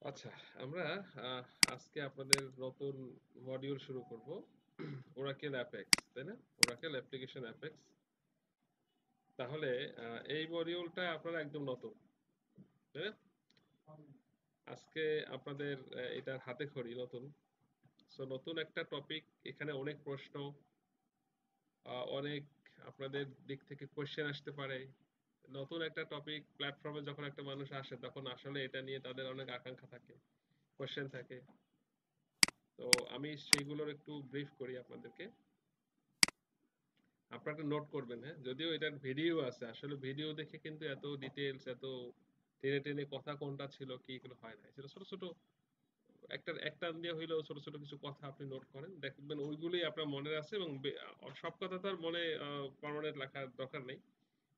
আচ্ছা, আমরা আহ, আজকে আপনাদের নতুন মডিউল শুরু করব। ওরাকেল অ্যাপেক্স, তাই না? Oracle application apex. তাহলে এই মডিউলটা আপনারা একদম নতুন, তাই না? আজকে আপনাদের এটার হাতে খড়ি নতুন। সো নতুন একটা টপিক, এখানে অনেক প্রশ্ন, অনেক আপনাদের দিক থেকে কোশ্চেন আসতে পারে। নতুন একটা টপিক প্ল্যাটফর্মে যখন একটা মানুষ আসে তখন আসলে এটা নিয়ে তাদের অনেক আকাঙ্ক্ষা থাকে, কোশ্চেন থাকে। তো আমি সেইগুলোর একটু ব্রিফ করি আপনাদেরকে। আপনারা একটা নোট করবেন, হ্যাঁ? যদিও এটার ভিডিও আছে, আসলে ভিডিও দেখে কিন্তু এত ডিটেলস, এত টেনে টেনে কথা কোনটা ছিল কি এগুলো হয় না। সেটা ছোট ছোট একটা একটা দিয়ে হইলেও ছোট ছোট কিছু কথা আপনি নোট করেন, দেখবেন ওইগুলোই আপনার মনে আছে। এবং সব কথা তো আর মনে পার্মানেন্ট লেখার দরকার নেই।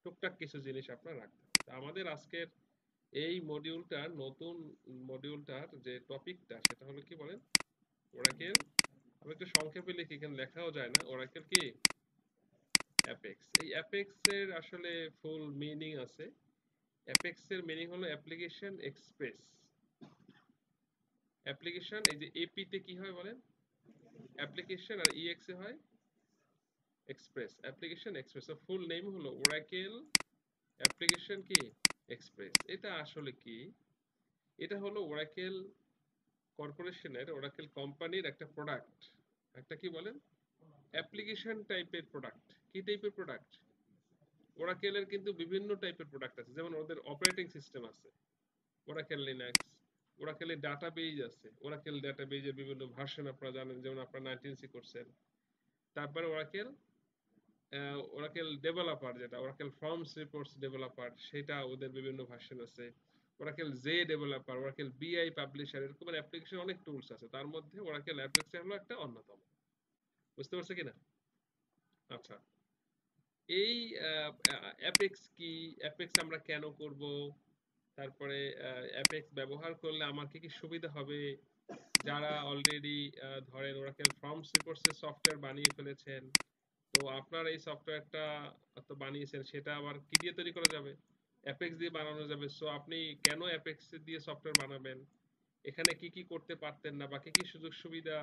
টুকটাক কিছু জিনিস আপনার রাখতে হবে। তো আমাদের আজকের এই মডিউলটার নতুন মডিউলটার যে টপিকটা সেটা হলো কি বলেন, ওরাকেল। আমি একটু সংক্ষেপে লিখি, এখানে লেখাও যায় না। ওরাকেল কি? অ্যাপেক্স। এই অ্যাপেক্স এর আসলে ফুল মিনিং আছে। অ্যাপেক্স এর মিনিং হলো অ্যাপ্লিকেশন এক্সপ্রেস। অ্যাপ্লিকেশন, এই যে এপি তে কি হয় বলেন? অ্যাপ্লিকেশন, আর ইএক্স এ হয় express. Application express, full name হলো ওরাকেল অ্যাপ্লিকেশন কি এক্সপ্রেস। এটা আসলে কি? এটা হলো ওরাকেল কর্পোরেশনের, ওরাকেল কোম্পানির একটা প্রোডাক্ট। একটা কি বলেন, অ্যাপ্লিকেশন টাইপের প্রোডাক্ট। কি টাইপের প্রোডাক্ট? ওরাকেলের কিন্তু বিভিন্ন টাইপের প্রোডাক্ট আছে। যেমন ওদের অপারেটিং সিস্টেম আছে, ওরাকেল লিনাক্স। ওরাকেলের ডাটাবেজ আছে, ওরাকেল ডাটাবেজের বিভিন্ন ভার্সন আপনারা জানেন, যেমন আপনারা 19c করছেন। তারপরে ওরাকেল ওরাকেল ডেভেলপার, যেটা ওরাকেল ফর্মস রিপোর্টস ডেভেলপার, সেটা ওদের বিভিন্ন ভার্সন আছে। ওরাকেল জে ডেভেলপার, ওরাকেল বিআই পাবলিশার, এরকম অ্যাপ্লিকেশন অনেক টুলস আছে। তার মধ্যে ওরাকেল অ্যাপেক্স হলো একটা অন্যতম। বুঝতে পারছে কিনা? আচ্ছা, এই অ্যাপেক্স কি, অ্যাপেক্স আমরা কেন করব, তারপরে অ্যাপেক্স ব্যবহার করলে আমার কি কি সুবিধা হবে, যারা অলরেডি ধরেন ওরাকেল ফর্মস রিপোর্টস এর সফটওয়্যার বানিয়ে ফেলেছেন, তো আপনার এই সফটওয়্যারটা তো বানিয়েছেন, সেটা আবার কি দিয়ে তৈরি করা যাবে? অ্যাপেক্স দিয়ে বানানো যাবে। সো আপনি কেন অ্যাপেক্স দিয়ে সফটওয়্যার বানাবেন, এখানে কি কি করতে পারতেন না, বা কি কি সুযোগ সুবিধা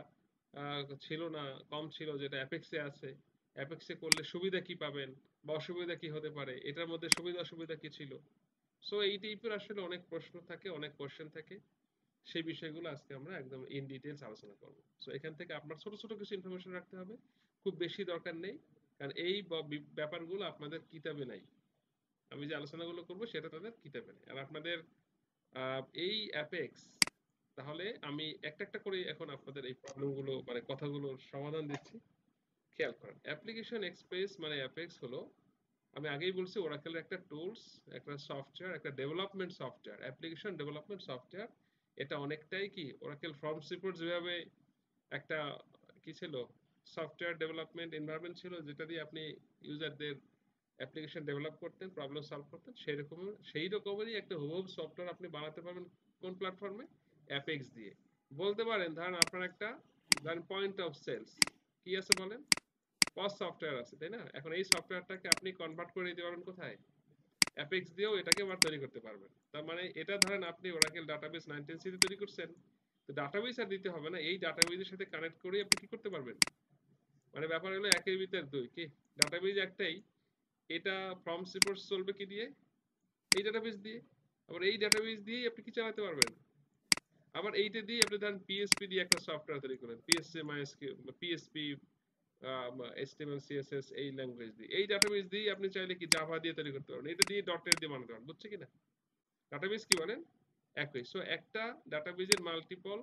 ছিল না, কম ছিল, যেটা অ্যাপেক্সে আছে। অ্যাপেক্সে করলে সুবিধা কি পাবেন, বা অসুবিধা কি হতে পারে, এটার মধ্যে সুবিধা অসুবিধা কি ছিল। সো এই টাইপের আসলে অনেক প্রশ্ন থাকে, অনেক কোশ্চেন থাকে। সেই বিষয়গুলো আজকে আমরা একদম ইন ডিটেলস আলোচনা করব। সো এখান থেকে আপনার ছোট ছোট কিছু ইনফরমেশন রাখতে হবে, খুব বেশি দরকার নেই। কারণ এই ব্যাপারগুলো আপনাদের কিতাবে নাই। আমি যে আলোচনাগুলো করব সেটা তাদের কিতাবে নেই। আর আপনাদের এই অ্যাপেক্স, তাহলে আমি একটা একটা করে এখন আপনাদের এই প্রবলেমগুলো মানে কথাগুলোর সমাধান দিচ্ছি। খেয়াল করেন, অ্যাপ্লিকেশন এক্সপ্রেস মানে অ্যাপেক্স হলো, আমি আগেই বলছি, ওরাকেলের একটা টুলস, একটা সফটওয়্যার, একটা development software, application development software. এটা অনেকটাই কি, ওরাকেল ফর্মস রিপোর্ট যেভাবে একটা কি ছিল, সফটওয়্যার ডেভেলপমেন্ট এনভায়রনমেন্ট ছিল, যেটা দিয়ে আপনি ইউজারদের অ্যাপ্লিকেশন ডেভেলপ করতেন, প্রবলেম সলভ করতেন, সেই রকমেরই একটা হুবহু সফটওয়্যার আপনি বানাতে পারবেন। কোন প্ল্যাটফর্মে? অ্যাপেক্স দিয়ে। বলতে পারেন ধরেন আপনার একটা, ধরেন পয়েন্ট অফ সেলস কি আছে বলেন, পস সফটওয়্যার আছে, তাই না? এখন এই সফটওয়্যারটাকে আপনি কনভার্ট করে দিতে পারবেন কোথায়? অ্যাপেক্স দিয়েও এটাকে আবার তৈরি করতে পারবেন। তার মানে এটা ধরেন আপনি ওরাকেল ডাটাবেস 19c তে তৈরি করছেন, তো ডাটাবেস আর দিতে হবে না, এই ডাটাবেসের সাথে কানেক্ট করে আপনি কি করতে পারবেন। মানে ব্যাপার হলো একের ভিতর দুই, কি ডাটাবেস একটাই, এটা ফর্মস রিপোর্টস চলবে কি দিয়ে? এই ডাটাবেস দিয়ে। আবার এই ডাটাবেস দিয়েই আপনি কি চালাতে পারবেন, আবার এইটা দিয়ে আপনি ধরেন পিএসপি দিয়ে একটা সফটওয়্যার তৈরি করেন, পিএসসি মাইএসকিউ, পিএসপি, এইচটিএমএল সিএসএস, এই ল্যাঙ্গুয়েজ দিয়ে, এই ডাটাবেস দিয়ে আপনি চাইলে কি জাভা দিয়ে তৈরি করতে পারেন, এটা দিয়ে ডট নেট দিয়ে বানাতে পারেন। বুঝছে কিনা? ডাটাবেস কি বলেন, একই। সো একটা ডাটাবেজের মাল্টিপল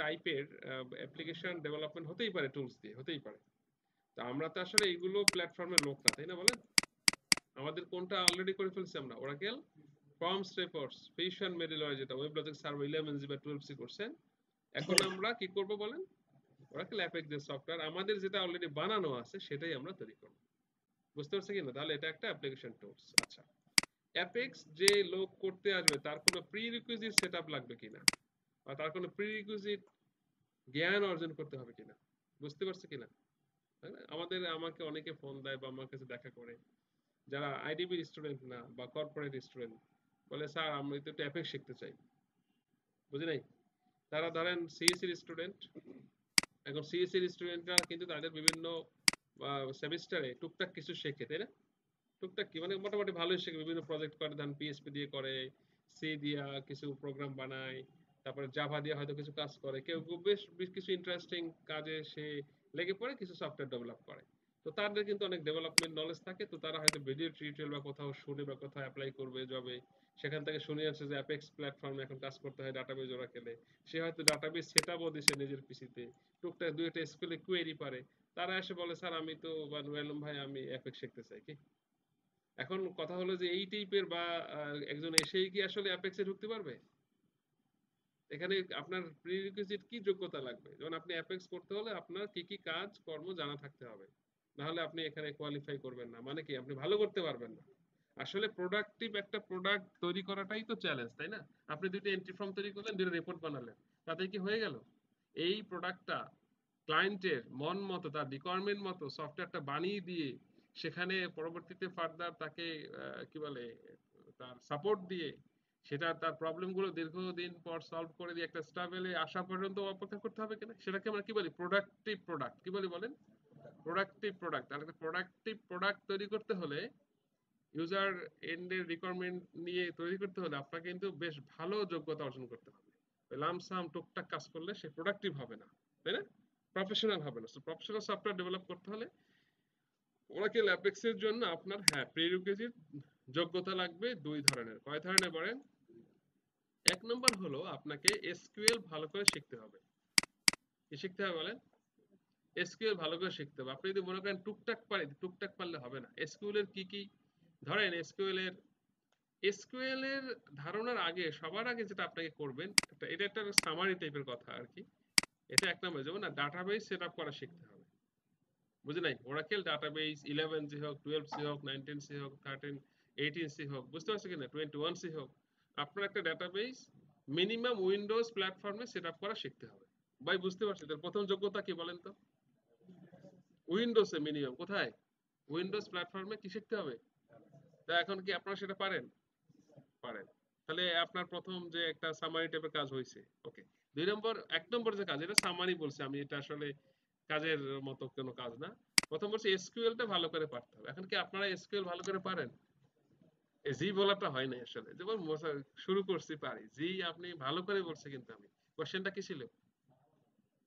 টাইপের অ্যাপ্লিকেশন ডেভেলপমেন্ট হতেই পারে, টুলস দিয়ে হতেই পারে। তো আমরা তো আসলে এইগুলো প্ল্যাটফর্মের লোক না, তাই না বলেন? আমাদের কোনটা অলরেডি করে ফেলছি আমরা, ওরাকেল ফর্মস রিপোর্টস ফিউশন মেডিলয়, যেটা ওয়েব লজিক সার্ভার 11c বা 12c করছেন। এখন আমরা কি করব বলেন, ওরাকেল অ্যাপেক্স যে সফটওয়্যার আমাদের যেটা অলরেডি বানানো আছে সেটাই আমরা তৈরি করব। বুঝতে পারছি কিনা? তাহলে এটা একটা অ্যাপ্লিকেশন টুলস। আচ্ছা, অ্যাপেক্স যে লোক করতে আসবে তার কোনো প্রি রিকুইজিট সেট আপ লাগবে কিনা, বা তার কোনো প্রি রিকুইজিট জ্ঞান অর্জন করতে হবে কিনা। বুঝতে পারছে কিনা? তাই না? আমাকে অনেকে ফোন দেয় বা আমার কাছে দেখা করে, যারা আইডিবির স্টুডেন্ট না বা কর্পোরেট স্টুডেন্ট, বলে স্যার আমি তো একটু অ্যাপেক্স শিখতে চাই। বুঝি নাই? তারা ধরেন সিএসসির স্টুডেন্ট, এখন সিএসসির স্টুডেন্টরা কিন্তু তাদের বিভিন্ন সেমিস্টারে টুকটাক কিছু শেখে, তাই না? টুকটাক কি মানে মোটামুটি ভালোই শেখে, বিভিন্ন প্রজেক্ট করে, ধরেন পিএসপি দিয়ে করে, সি দিয়া কিছু প্রোগ্রাম বানায়, তারপরে জাভা দিয়ে হয়তো কিছু কাজ করে, কেউ কেউ বেশ বেশ কিছু ইন্টারেস্টিং কাজে সে লেগে পড়ে, কিছু সফটওয়্যার ডেভেলপ করে। তো তাদের কিন্তু অনেক ডেভেলপমেন্ট নলেজ থাকে, তো তারা হয়তো ভিডিও টিউটোরিয়াল বা কোথাও শুনে বা কোথাও অ্যাপ্লাই করবে জবে, সেখান থেকে শুনে আসছে যে অ্যাপেক্স প্ল্যাটফর্মে এখন কাজ করতে হয় ডাটাবেজ ওরাকেলে, সে হয়তো ডাটাবেজ সেট আপও দিছে নিজের পিসিতে, টুকটাক দুই একটা স্কুলে কোয়েরি পারে, তারা এসে বলে স্যার আমি তো বা নুয়ালম ভাই আমি অ্যাপেক্স শিখতে চাই কি। এখন কথা হলো যে এই টাইপের বা একজন এসেই কি আসলে অ্যাপেক্সে ঢুকতে পারবে? এখানে আপনার প্রিরিকুইজিট কি যোগ্যতা লাগবে? যেমন আপনি অ্যাপেক্স করতে হলে আপনার কি কি কাজ কর্ম জানা থাকতে হবে, না হলে আপনি এখানে কোয়ালিফাই করবেন না, মানে কি আপনি ভালো করতে পারবেন না। আসলে প্রোডাক্টিভ একটা প্রোডাক্ট তৈরি করাটাই তো চ্যালেঞ্জ, তাই না? আপনি দুইটা এন্ট্রি ফর্ম তৈরি করলেন, দুইটা রিপোর্ট বানালেন, তাতে কি হয়ে গেল? এই প্রোডাক্টটা ক্লায়েন্টের মন মতো তার রিকোয়ারমেন্ট মতো সফটওয়্যারটা বানিয়ে দিয়ে সেখানে পরবর্তীতে ফার্দার তাকে কি বলে তার সাপোর্ট দিয়ে সেটা তার প্রবলেমগুলো দীর্ঘদিন পর সলভ করে দিয়ে একটা স্টেবলে আসা পর্যন্ত অপেক্ষা করতে হবে কিনা, সেটাকে আমরা কি বলি? Productive product. কি বলি বলেন? Productive product. তাহলে একটা প্রোডাক্টিভ প্রোডাক্ট তৈরি করতে হলে, ইউজার এন্ডের রিকোয়ারমেন্ট নিয়ে তৈরি করতে হলে আপনাকে কিন্তু বেশ ভালো যোগ্যতা অর্জন করতে হবে। লামসাম টুকটাক কাজ করলে সে প্রোডাক্টিভ হবে না, তাই না? প্রফেশনাল হবে না। সো প্রফেশনাল সফটওয়্যার ডেভেলপ করতে হলে ওরাকেল অ্যাপেক্স এর জন্য আপনার হ্যাঁ প্রিরিকুইজিট যোগ্যতা লাগবে দুই ধরনের। কয় ধরনের বলেন? এক নম্বর হলো আপনাকে এসকিউএল ভালো করে শিখতে হবে। কি শিখতে হবে বলেন? এসকিউএল ভালো করে শিখতে হবে। আপনি যদি মনে করেন টুকটাক পারেন, টুকটাক পারলে হবে না। এসকিউএল এর কি কি, ধরেন এসকিউএল এর ধারণার আগে সবার আগে যেটা আপনাকে করবেন, এটা একটা সামারি টাইপের কথা আর কি। এটা এক নম্বর, যেমন না ডাটাবেস সেট আপ করা শিখতে হবে। বুঝে নাই? ওরাকেল ডাটাবেস 11 সি হোক, 12 সি হোক, 19 সি হোক, 13 18 সি হোক, বুঝতে পারছো কিনা, 21 সি হোক, আপনার একটা ডাটাবেস মিনিমাম উইন্ডোজ প্ল্যাটফর্মে সেট আপ করা শিখতে হবে। ভাই বুঝতে পারছি, তার প্রথম যোগ্যতা কি বলেন তো? উইন্ডোজে মিনিমাম কোথায়? উইন্ডোজ প্ল্যাটফর্মে কি শিখতে হবে? তা এখন কি আপনারা সেটা পারেন? পারেন। তাহলে আপনার প্রথম যে একটা সামারি টাইপের কাজ হয়েছে, ওকে। দুই নম্বর, এক নম্বর যে কাজ, এটা সামারি বলছি আমি, এটা আসলে কাজের মতো কোনো কাজ না। প্রথম বলছি এসকিউএল টা ভালো করে পারতে হবে। এখন কি আপনারা এসকিউএল ভালো করে পারেন? এই জি বলাটা হয় নাই আসলে, যেমন শুরু করছি পারি, জি আপনি ভালো করে বলছে, কিন্তু আমি কোশ্চেনটা কি ছিল?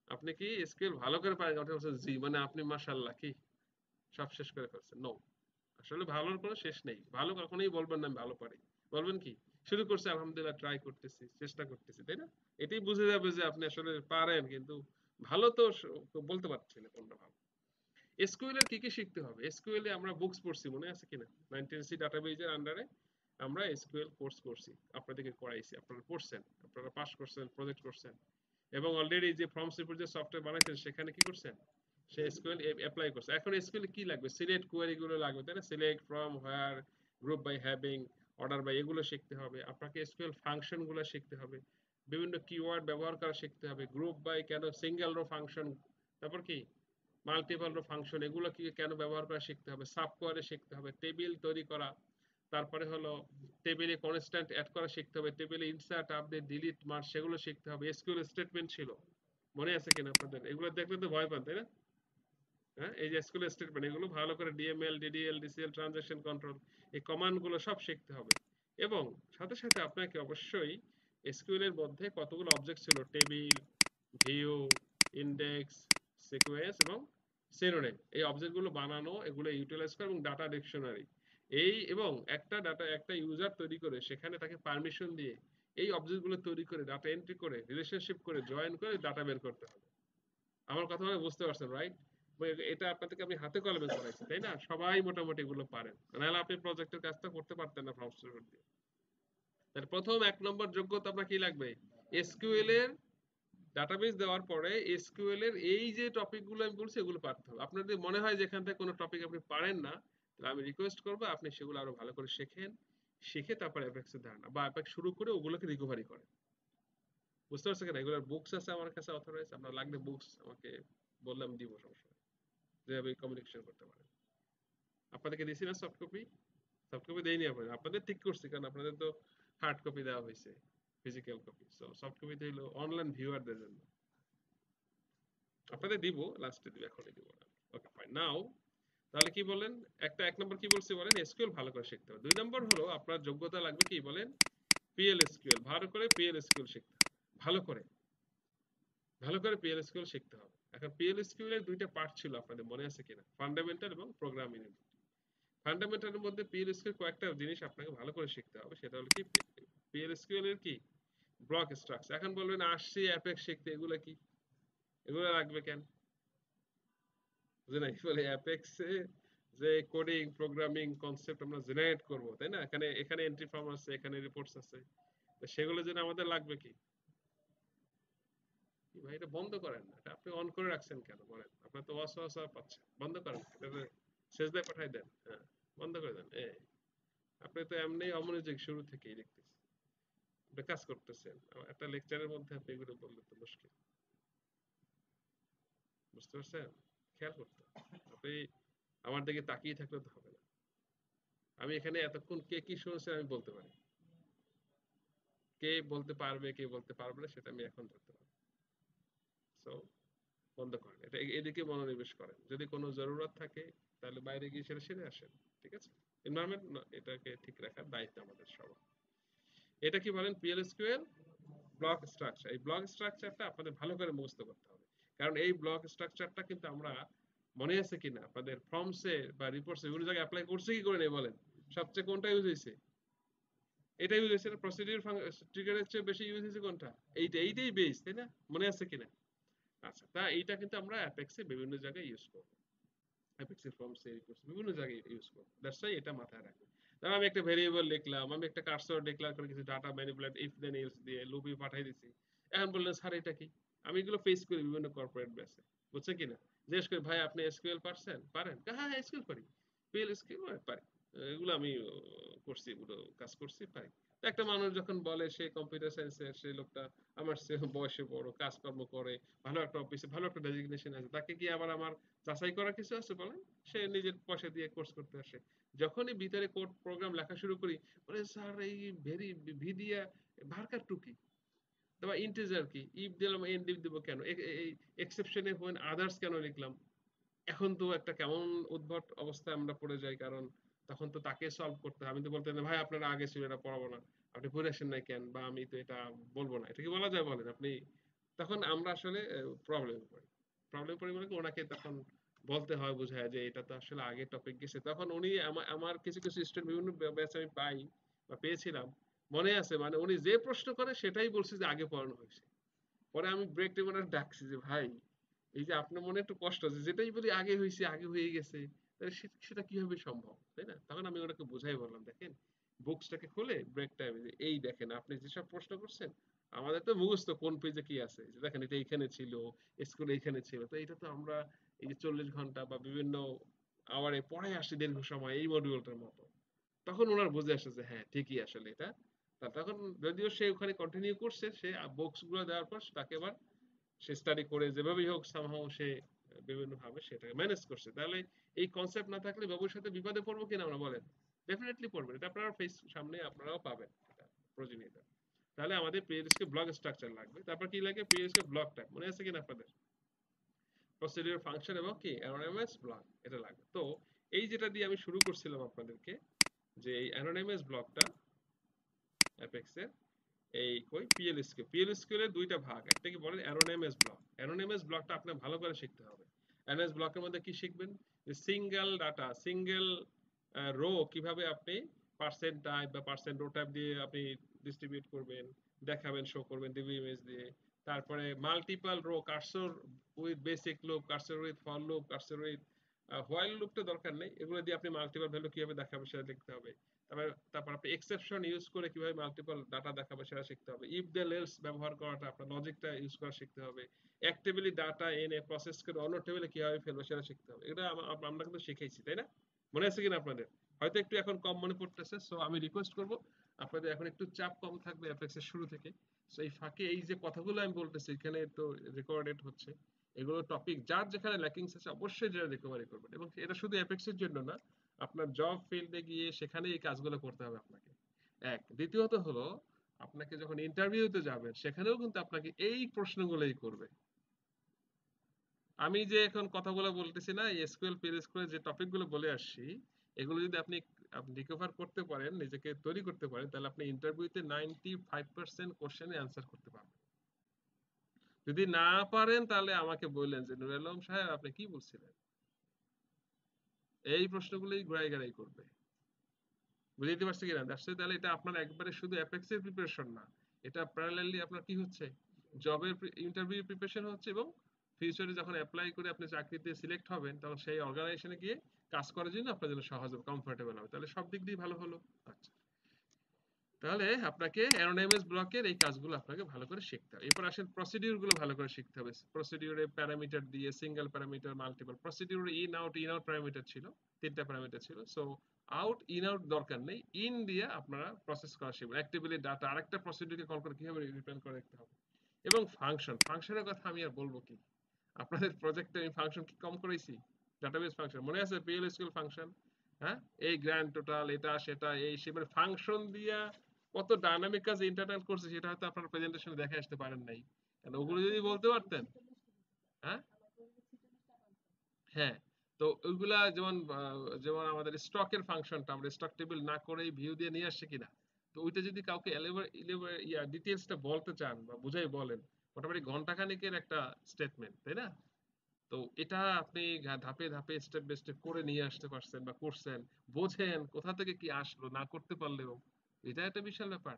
আপনি কি এসকিউএল ভালো করে পারেন? ওটা বলছে জি, মানে আপনি মাশাআল্লাহ কি সব শেষ করে ফেলছেন? নো, আসলে ভালোর কোনো শেষ নেই। ভালো কখনোই বলবেন না আমি ভালো পারি। বলবেন কি? শুরু করছি আলহামদুলিল্লাহ, ট্রাই করতেছি, চেষ্টা করতেছি, তাই না? এটাই বুঝে যাবে যে আপনি আসলে পারেন, কিন্তু ভালো তো বলতে পারছি না কোনটা ভালো। এসকিউএল এর কি কি শিখতে হবে? এসকিউএল এ আমরা বুকস পড়ছি, মনে আছে কিনা? 19c ডাটাবেজের আন্ডারে আমরা এসকিউএল কোর্স করছি, আপনাদেরকে করাইছি, আপনারা পড়ছেন, আপনারা পাস করছেন, প্রজেক্ট করছেন, এবং অলরেডি যে ফর্মস রিপোর্ট যে সফটওয়্যার বানাইছেন সেখানে কি করছেন? সে এসকিউএল অ্যাপ্লাই করছে। এখন এসকিউএল কি লাগবে? সিলেক্ট কোয়েরি গুলো লাগবে, তাই না? Select, from, where, group by, having, order by, এগুলো শিখতে হবে। আপনাকে এসকিউএল ফাংশন গুলো শিখতে হবে, বিভিন্ন কিওয়ার্ড ব্যবহার করা শিখতে হবে, গ্রুপ বাই কেন, সিঙ্গেল রো ফাংশন, তারপর কি মাল্টিপল রো ফাংশন, এগুলো কি কেন ব্যবহার করা শিখতে হবে, সাব কোয়ারি শিখতে হবে, টেবিল তৈরি করা, তারপরে হলো টেবিলে কনস্ট্যান্ট অ্যাড করা শিখতে হবে, টেবিলে ইনসার্ট, আপডেট, ডিলিট, মার্জ, সেগুলো শিখতে হবে। এসকিউএল স্টেটমেন্ট ছিল, মনে আছে কিনা আপনাদের? এগুলো দেখলে তো ভয় পান, তাই না? হ্যাঁ, এই যে এসকিউএল স্টেটমেন্ট, এগুলো ভালো করে DML, DDL, DCL, transaction control, এই কমান্ড গুলো সব শিখতে হবে। এবং সাথে সাথে আপনাকে অবশ্যই এসকিউএল এর মধ্যে কতগুলো অবজেক্ট ছিল, টেবিল, ভিউ, ইন্ডেক্স, সিকোয়েন্স এবং সিনোনিম, এই অবজেক্ট গুলো বানানো, এগুলো ইউটিলাইজ করা, এবং ডাটা ডিকশনারি, এই এবং একটা ডাটা একটা ইউজার তৈরি করে সেখানে তাকে পারমিশন দিয়ে এই অবজেক্ট গুলো তৈরি করে ডাটা এন্ট্রি করে রিলেশনশিপ করে জয়েন করে ডাটা বের করতে হবে। আমার কথা মানে বুঝতে পারছেন, রাইট? এটা আপনাদেরকে আমি হাতে কলমে করাইছি, তাই না? সবাই মোটামুটি এগুলো পারেন, নাহলে আপনি প্রজেক্টের কাজটা করতে পারতেন না ফর্মস রিপোর্ট দিয়ে। তাহলে প্রথম এক নম্বর যোগ্যতা আপনার কি লাগবে? এসকিউএল এর ডাটাবেস দেওয়ার পরে এসকিউএল এর এই যে টপিক গুলো আমি বলছি এগুলো পারতে হবে। আপনার যদি মনে হয় যে এখান থেকে কোনো টপিক আপনি পারেন না, তাহলে আমি রিকোয়েস্ট করবো আপনি সেগুলো আরো ভালো করে শেখেন, শিখে তারপর অ্যাপেক্স এর ধারণা বা অ্যাপেক্স শুরু করে ওগুলোকে রিকভারি করেন। বুঝতে পারছেন কিনা? এগুলোর বুকস আছে আমার কাছে অথরাইজ, আপনার লাগলে বুকস আমাকে বললাম দিব, সমস্যা নেই, যেভাবে কমিউনিকেশন করতে পারেন। আপনাদেরকে দিয়েছি না সফট কপি? সফট কপি দেয়নি আপনাদের, আপনাদের ঠিক করছি, কারণ আপনাদের তো হার্ড কপি দেওয়া হয়েছে। Physical copy. সো সফট কপিতে হলো অনলাইন ভিউয়ারদের জন্য। আপনাদের দিব, লাস্টে দিব, এখনই দিব না। Okay fine. নাও তাহলে কি বলেন, একটা এক নম্বর কি বলছি বলেন, এসকিউএল ভালো করে শিখতে হবে। 2 নম্বর হলো আপনার যোগ্যতা লাগবে কি বলেন, পিএলএসকিউএল ভালো করে পিএলএসকিউএল শিখতে হবে। ভালো করে পিএলএসকিউএল শিখতে হবে। এখন পিএলএসকিউএল এর দুইটা পার্ট ছিল, আপনাদের মনে আছে কিনা, ফান্ডামেন্টাল এবং প্রোগ্রামিং। ফান্ডামেন্টালের মধ্যে পিএলএসকিউএল কয়েকটা জিনিস আপনাকে ভালো করে শিখতে হবে। সেটা হলো কি, পিএলএসকিউএল এর কি ব্লক স্ট্রাকচার। এখন বলবেন আসছি অ্যাপেক্স শিখতে, এগুলো কি, এগুলো লাগবে কেন? বুঝে নাই বলে অ্যাপেক্সে যে কোডিং প্রোগ্রামিং কনসেপ্ট আমরা জেনারেট করব, তাই না, এখানে এখানে এন্ট্রি ফর্ম আছে, এখানে রিপোর্টস আছে, তো সেগুলোর জন্য আমাদের লাগবে কি? কি ভাই, এটা বন্ধ করেন না, এটা আপনি অন করে রাখছেন কেন বলেন? আপনার তো ওয়াসওয়াসা পাচ্ছে, বন্ধ করেন, এটা সেজদায় পাঠাই দেন। হ্যাঁ, বন্ধ করে দেন। আপনি তো এমনি অমনোযোগ শুরু থেকেই দেখতেছি, আপনি কাজ করতেছেন, একটা লেকচারের মধ্যে আপনি এগুলো বললে তো মুশকিল। বুঝতে পারছেন? খেয়াল করতে হবে। আপনি আমার দিকে তাকিয়ে থাকলে তো হবে না। আমি এখানে এতক্ষণ কে কি শুনছে আমি বলতে পারি, কে বলতে পারবে কে বলতে পারবে না সেটা আমি এখন ধরতে পারবো। সো বন্ধ করেন এটা, এদিকে মনোনিবেশ করেন। যদি কোনো জরুরত থাকে তাহলে বাইরে গিয়ে সেটা সেরে আসেন। ঠিক আছে? এনভায়রনমেন্ট এটাকে ঠিক রাখার দায়িত্ব আমাদের সবার। এটা কি বলেন, পিএলএসকিউএল ব্লক স্ট্রাকচার। এই ব্লক স্ট্রাকচারটা আপনাদের ভালো করে মুখস্থ করতে হবে। কারণ এই ব্লক স্ট্রাকচারটা কিন্তু আমরা, মনে আছে কিনা আপনাদের, ফর্মসে বা রিপোর্টসে বিভিন্ন জায়গায় অ্যাপ্লাই করছে কি করে নেই বলেন? সবচেয়ে কোনটা ইউজ হয়েছে? এটা ইউজ হয়েছে, প্রসিডিউর ট্রিগারের চেয়ে বেশি ইউজ হয়েছে কোনটা? এইটাই বেস, তাই না? মনে আছে কিনা? আচ্ছা, তা এইটা কিন্তু আমরা অ্যাপেক্সে বিভিন্ন জায়গায় ইউজ করব। অ্যাপেক্সের ফর্মসে রিপোর্টস বিভিন্ন জায়গায় ইউজ করব। দ্যাটস ওয়াই এটা মাথায় রাখবেন। তাহলে আমি একটা ভেরিয়েবল লিখলাম, আমি একটা কার্সর ডিক্লেয়ার করে কিছু data manipulate if then else দিয়ে লুপে পাঠিয়ে দিছি। এখন বললেন স্যার এটা কি? আমি এগুলো ফেস করি বিভিন্ন কর্পোরেট বেসে, বুঝছেন কিনা? জিজ্ঞেস করি ভাই আপনি এসকিউএল পারেন? হ্যাঁ হ্যাঁ এসকিউএল পারি, পিএল এসকিউএল পারি, এগুলো আমি করছি, এগুলো কাজ করছি, পারি। তো একটা মানুষ যখন বলে সে কম্পিউটার সায়েন্সের, সেই লোকটা আমার বয়সে বড়, কাজকর্ম করে, ভালো একটা অফিসে ভালো একটা ডেজিগনেশন আছে, তাকে কি আবার আমার যাচাই করার কিছু আছে বলেন? সে নিজের পয়সা দিয়ে কোর্স করতে আসে। যখনই ভিতরে কোড প্রোগ্রাম লেখা শুরু করি, বলে স্যার এই ভেরি ভি দিয়া ভার্কার টু কি, তারপর ইন্টিজার কি, ইফ দিলাম এন্ড ইফ দিব কেন, এই এক্সেপশনে হোয়েন আদার্স কেন লিখলাম? এখন তো একটা কেমন উদ্ভট অবস্থায় আমরা পড়ে যাই, কারণ তখন তো তাকে সলভ করতে হয়। আমি তো বলতে ভাই আপনারা আগে ছিল এটা পড়াবো না, আপনি পড়ে আসেন নাই কেন, বা আমি তো এটা বলবো না, এটা কি বলা যায় বলেন আপনি? তখন আমরা আসলে প্রবলেমে পড়ি। প্রবলেম পড়ি মানে কি, ওনাকে তখন বলতে হয়, বোঝায় যে এটা তো আসলে আগে টপিক গেছে। তখন উনি আমার কিছু কিছু স্টুডেন্ট বিভিন্ন ব্যাচ আমি পাই বা পেয়েছিলাম, মনে আছে, মানে উনি যে প্রশ্ন করে সেটাই বলছে যে আগে পড়ানো হয়েছে। পরে আমি ব্রেক টেবিল ডাকছি যে ভাই, এই যে আপনার মনে একটু কষ্ট আছে, যেটাই বলি আগে হয়েছে আগে হয়ে গেছে, তাহলে সেটা কিভাবে সম্ভব, তাই না? তখন আমি ওনাকে বোঝাই বললাম, দেখেন বুকসটাকে খুলে ব্রেক টাইমে, এই দেখেন আপনি যেসব প্রশ্ন করছেন, আমাদের তো মুখস্থ কোন পেজে কি আছে, যে দেখেন এটা এইখানে ছিল, স্কুলে এইখানে ছিল, তো এটা তো আমরা এই যে 40 ঘন্টা বা বিভিন্ন আওয়ারে পড়াই আসছি দীর্ঘ সময় এই মডিউলটার মতো। তখন ওনার বুঝে আসে যে হ্যাঁ ঠিকই আসলে এটা। তখন যদিও সে ওখানে কন্টিনিউ করছে, সে বুকস গুলো দেওয়ার পর তাকে এবার সে স্টাডি করে যেভাবেই হোক সামহাও সে বিভিন্ন ভাবে সেটাকে ম্যানেজ করছে। তাহলে এই কনসেপ্ট না থাকলে ভবিষ্যতে বিপদে পড়বো কিনা আমরা বলেন? ডেফিনেটলি পড়বেন, এটা আপনারা ফেস সামনে আপনারাও পাবেন এটা, প্রয়োজনীয়তা। তাহলে আমাদের পিএলএসকে ব্লক স্ট্রাকচার লাগবে। তারপর কি লাগে, পিএলএসকে ব্লক টাইপ, মনে আছে কিনা আপনাদের? প্রসিডিউর ফাংশন এবং কি অ্যানোনিমাস ব্লক, এটা লাগবে। তো এই যেটা দিয়ে আমি শুরু করছিলাম আপনাদেরকে, যে এই অ্যানোনিমাস ব্লকটা অ্যাপেক্সের, এই কই পিএলএসকিউ এর দুইটা ভাগ, একটা কি বলেন অ্যানোনিমাস ব্লক। অ্যানোনিমাস ব্লকটা আপনি ভালো করে শিখতে হবে। অ্যানোনিমাস ব্লকের মধ্যে কি শিখবেন, যে সিঙ্গেল ডাটা, সিঙ্গেল রো কিভাবে আপনি পার্সেন্ট টাইপ বা পার্সেন্ট রো টাইপ দিয়ে আপনি ডিস্ট্রিবিউট করবেন, দেখাবেন, শো করবেন ডিবি ইমেজ দিয়ে। তারপরে multiple row, cursor with basic loop, cursor with for loop, cursor with while লুপটা দরকার নেই, এগুলো দিয়ে আপনি মাল্টিপল ভ্যালু কিভাবে দেখাবেন সেটা লিখতে হবে। তারপর আপনি এক্সেপশন ইউজ করে কিভাবে মাল্টিপল ডাটা দেখাবে সেটা শিখতে হবে। ইফ দেন এলস ব্যবহার করাটা, আপনার লজিকটা ইউজ করা শিখতে হবে। এক টেবিলে ডাটা এনে প্রসেস করে অন্য টেবিলে কিভাবে ফেলবে সেটা শিখতে হবে। এটা আমরা কিন্তু শিখেছি, তাই না? মনে আছে কিনা আপনাদের? হয়তো একটু এখন কম মনে পড়তেছে, সো আমি রিকোয়েস্ট করব আপনাদের এখন একটু চাপ কম থাকবে অ্যাপেক্সের শুরু থেকে। সো এই ফাঁকে এই যে কথাগুলো আমি বলতেছি এখানে তো রেকর্ডেড হচ্ছে, এগুলো টপিক যার যেখানে ল্যাকিংস আছে অবশ্যই যেটা রিকভারি করবেন। এবং এটা শুধু অ্যাপেক্সের জন্য না, আপনার জব ফিল্ডে গিয়ে সেখানে এই কাজগুলো করতে হবে আপনাকে। এক, দ্বিতীয়ত হলো আপনাকে যখন ইন্টারভিউতে যাবেন সেখানেও কিন্তু আপনাকে এই প্রশ্নগুলোই করবে। আমি যে এখন কথাগুলো বলতেছি না, এসকিউএল পিএসকিউএল যে টপিকগুলো বলে আসছি, এগুলো যদি আপনি রিকভার করতে পারেন, নিজেকে তৈরি করতে পারেন, তাহলে আপনি ইন্টারভিউতে 95% কোশ্চেনে অ্যান্সার করতে পারবেন। যদি না পারেন তাহলে আমাকে বললেন যে নুরুল আলম সাহেব আপনি কি বলছিলেন, এই প্রশ্নগুলোই ঘুরাই ঘুরাই করবে। বুঝতে পারছি কিনা? তাহলে এটা আপনার একবারে শুধু অ্যাপেক্সের প্রিপারেশন না, এটা প্যারালালি আপনার কি হচ্ছে, জবের ইন্টারভিউ প্রিপারেশন হচ্ছে, এবং ফিউচারে যখন অ্যাপ্লাই করে আপনি চাকরিতে সিলেক্ট হবেন তখন সেই অর্গানাইজেশনে গিয়ে কাজ করার জন্য আপনার জন্য সহজ হবে, কমফোর্টেবল হবে। তাহলে সব দিক দিয়ে ভালো হলো। আচ্ছা, তাহলে আপনাকে অ্যানোনিমাস ব্লকের এই কাজগুলো আপনাকে ভালো করে শিখতে হবে। এরপর আসেন প্রসিডিউর গুলো ভালো করে শিখতে হবে। প্রসিডিউরে প্যারামিটার দিয়ে, সিঙ্গেল প্যারামিটার, মাল্টিপল প্রসিডিউরে ইন আউট প্যারামিটার ছিল, তিনটা প্যারামিটার ছিল। সো আউট ইন আউট দরকার নেই, ইন দিয়ে আপনারা প্রসেস করা শিখবেন। অ্যাক্টিভলি ডাটা আরেকটা প্রসিডিউরকে কল করে কিভাবে রিপ্রেজেন্ট করে রাখতে হবে। এবং ফাংশনের কথা আমি আর বলবো কি, আপনাদের প্রজেক্টে আমি ফাংশন কি কম করেছি? ডাটাবেস ফাংশন মনে আছে? পিএলএসকিউএল ফাংশন, হ্যাঁ, এই গ্র্যান্ড টোটাল, এটা সেটা এই সে, মানে ফাংশন দিয়া কত ডাইনামিক কাজ ইন্টারনাল করছে সেটা হয়তো আপনার প্রেজেন্টেশনে দেখে আসতে পারেন নাই। কারণ ওগুলো যদি বলতে পারতেন, হ্যাঁ হ্যাঁ, তো ওইগুলা যেমন যেমন আমাদের স্টকের ফাংশনটা আমরা স্টক টেবিল না করেই ভিউ দিয়ে নিয়ে আসছে কিনা, তো ওইটা যদি কাউকে ডিটেইলসটা বলতে চান বা বুঝাই বলেন, মোটামুটি ঘন্টাখানেকের একটা স্টেটমেন্ট, তাই না? তো এটা আপনি ধাপে ধাপে স্টেপ বাই স্টেপ করে নিয়ে আসতে পারছেন বা করছেন, বোঝেন কোথা থেকে কি আসলো, না করতে পারলেও এটা একটা বিশাল ব্যাপার,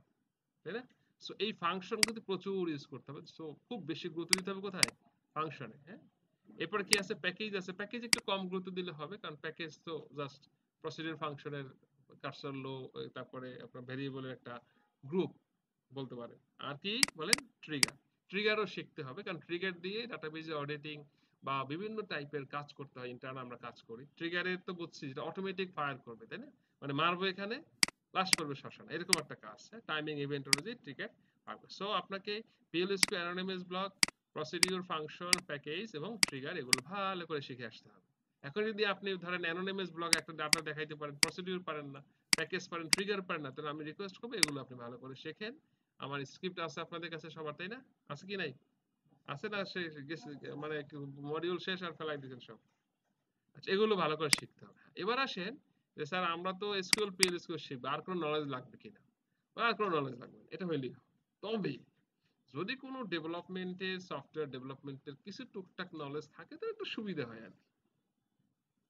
তাই না? সো এই ফাংশন কিন্তু প্রচুর ইউজ করতে হবে। সো খুব বেশি গুরুত্ব দিতে হবে কোথায়? ফাংশনে, হ্যাঁ। এরপরে কি আছে? প্যাকেজ আছে। প্যাকেজ একটু কম গুরুত্ব দিলে হবে, কারণ প্যাকেজ তো জাস্ট প্রসিডিউর ফাংশনের কার্সর লো, তারপরে আপনার ভেরিয়েবলের একটা গ্রুপ বলতে পারেন। আর কি বলেন? ট্রিগার। ট্রিগারও শিখতে হবে, কারণ ট্রিগার দিয়ে ডাটাবেজে অডিটিং বা বিভিন্ন টাইপের কাজ করতে হয়। ইন্টার্ন আমরা কাজ করি, ট্রিগারের তো বুঝছি যেটা অটোমেটিক ফায়ার করবে, তাই না? মানে মারবো এখানে, লাস্ট করবে শ্মশান, এরকম একটা কাজ, হ্যাঁ। টাইমিং ইভেন্ট অনুযায়ী ট্রিগার পারবে। সো আপনাকে PLSQL, anonymous block, procedure, function, package এবং ট্রিগার এগুলো ভালো করে শিখে আসতে হবে। এখন যদি আপনি ধরেন অ্যানোনিমাস ব্লক একটা ডাটা দেখাইতে পারেন, প্রসিডিউর পারেন না, প্যাকেজ পারেন, ট্রিগার পারেন না, তাহলে আমি রিকোয়েস্ট করবো এগুলো আপনি ভালো করে শেখেন। আমার স্ক্রিপ্ট আছে আপনাদের কাছে সবার, তাই না? আছে কি নাই? আছে না? মানে মডিউল শেষ আর ফেলাই দিয়েছেন সব। আচ্ছা, এগুলো ভালো করে শিখতে হবে। এবার আসেন যে স্যার আমরা তো এসকিউএল পিএলএসকিউ শিখবো, আর কোনো নলেজ লাগবে কিনা? আর কোনো নলেজ লাগবে না, এটা হইলেই হবে। তবে যদি কোনো ডেভেলপমেন্টে, সফটওয়্যার ডেভেলপমেন্টের কিছু টুকটাক নলেজ থাকে তো একটু সুবিধা হয় আর কি।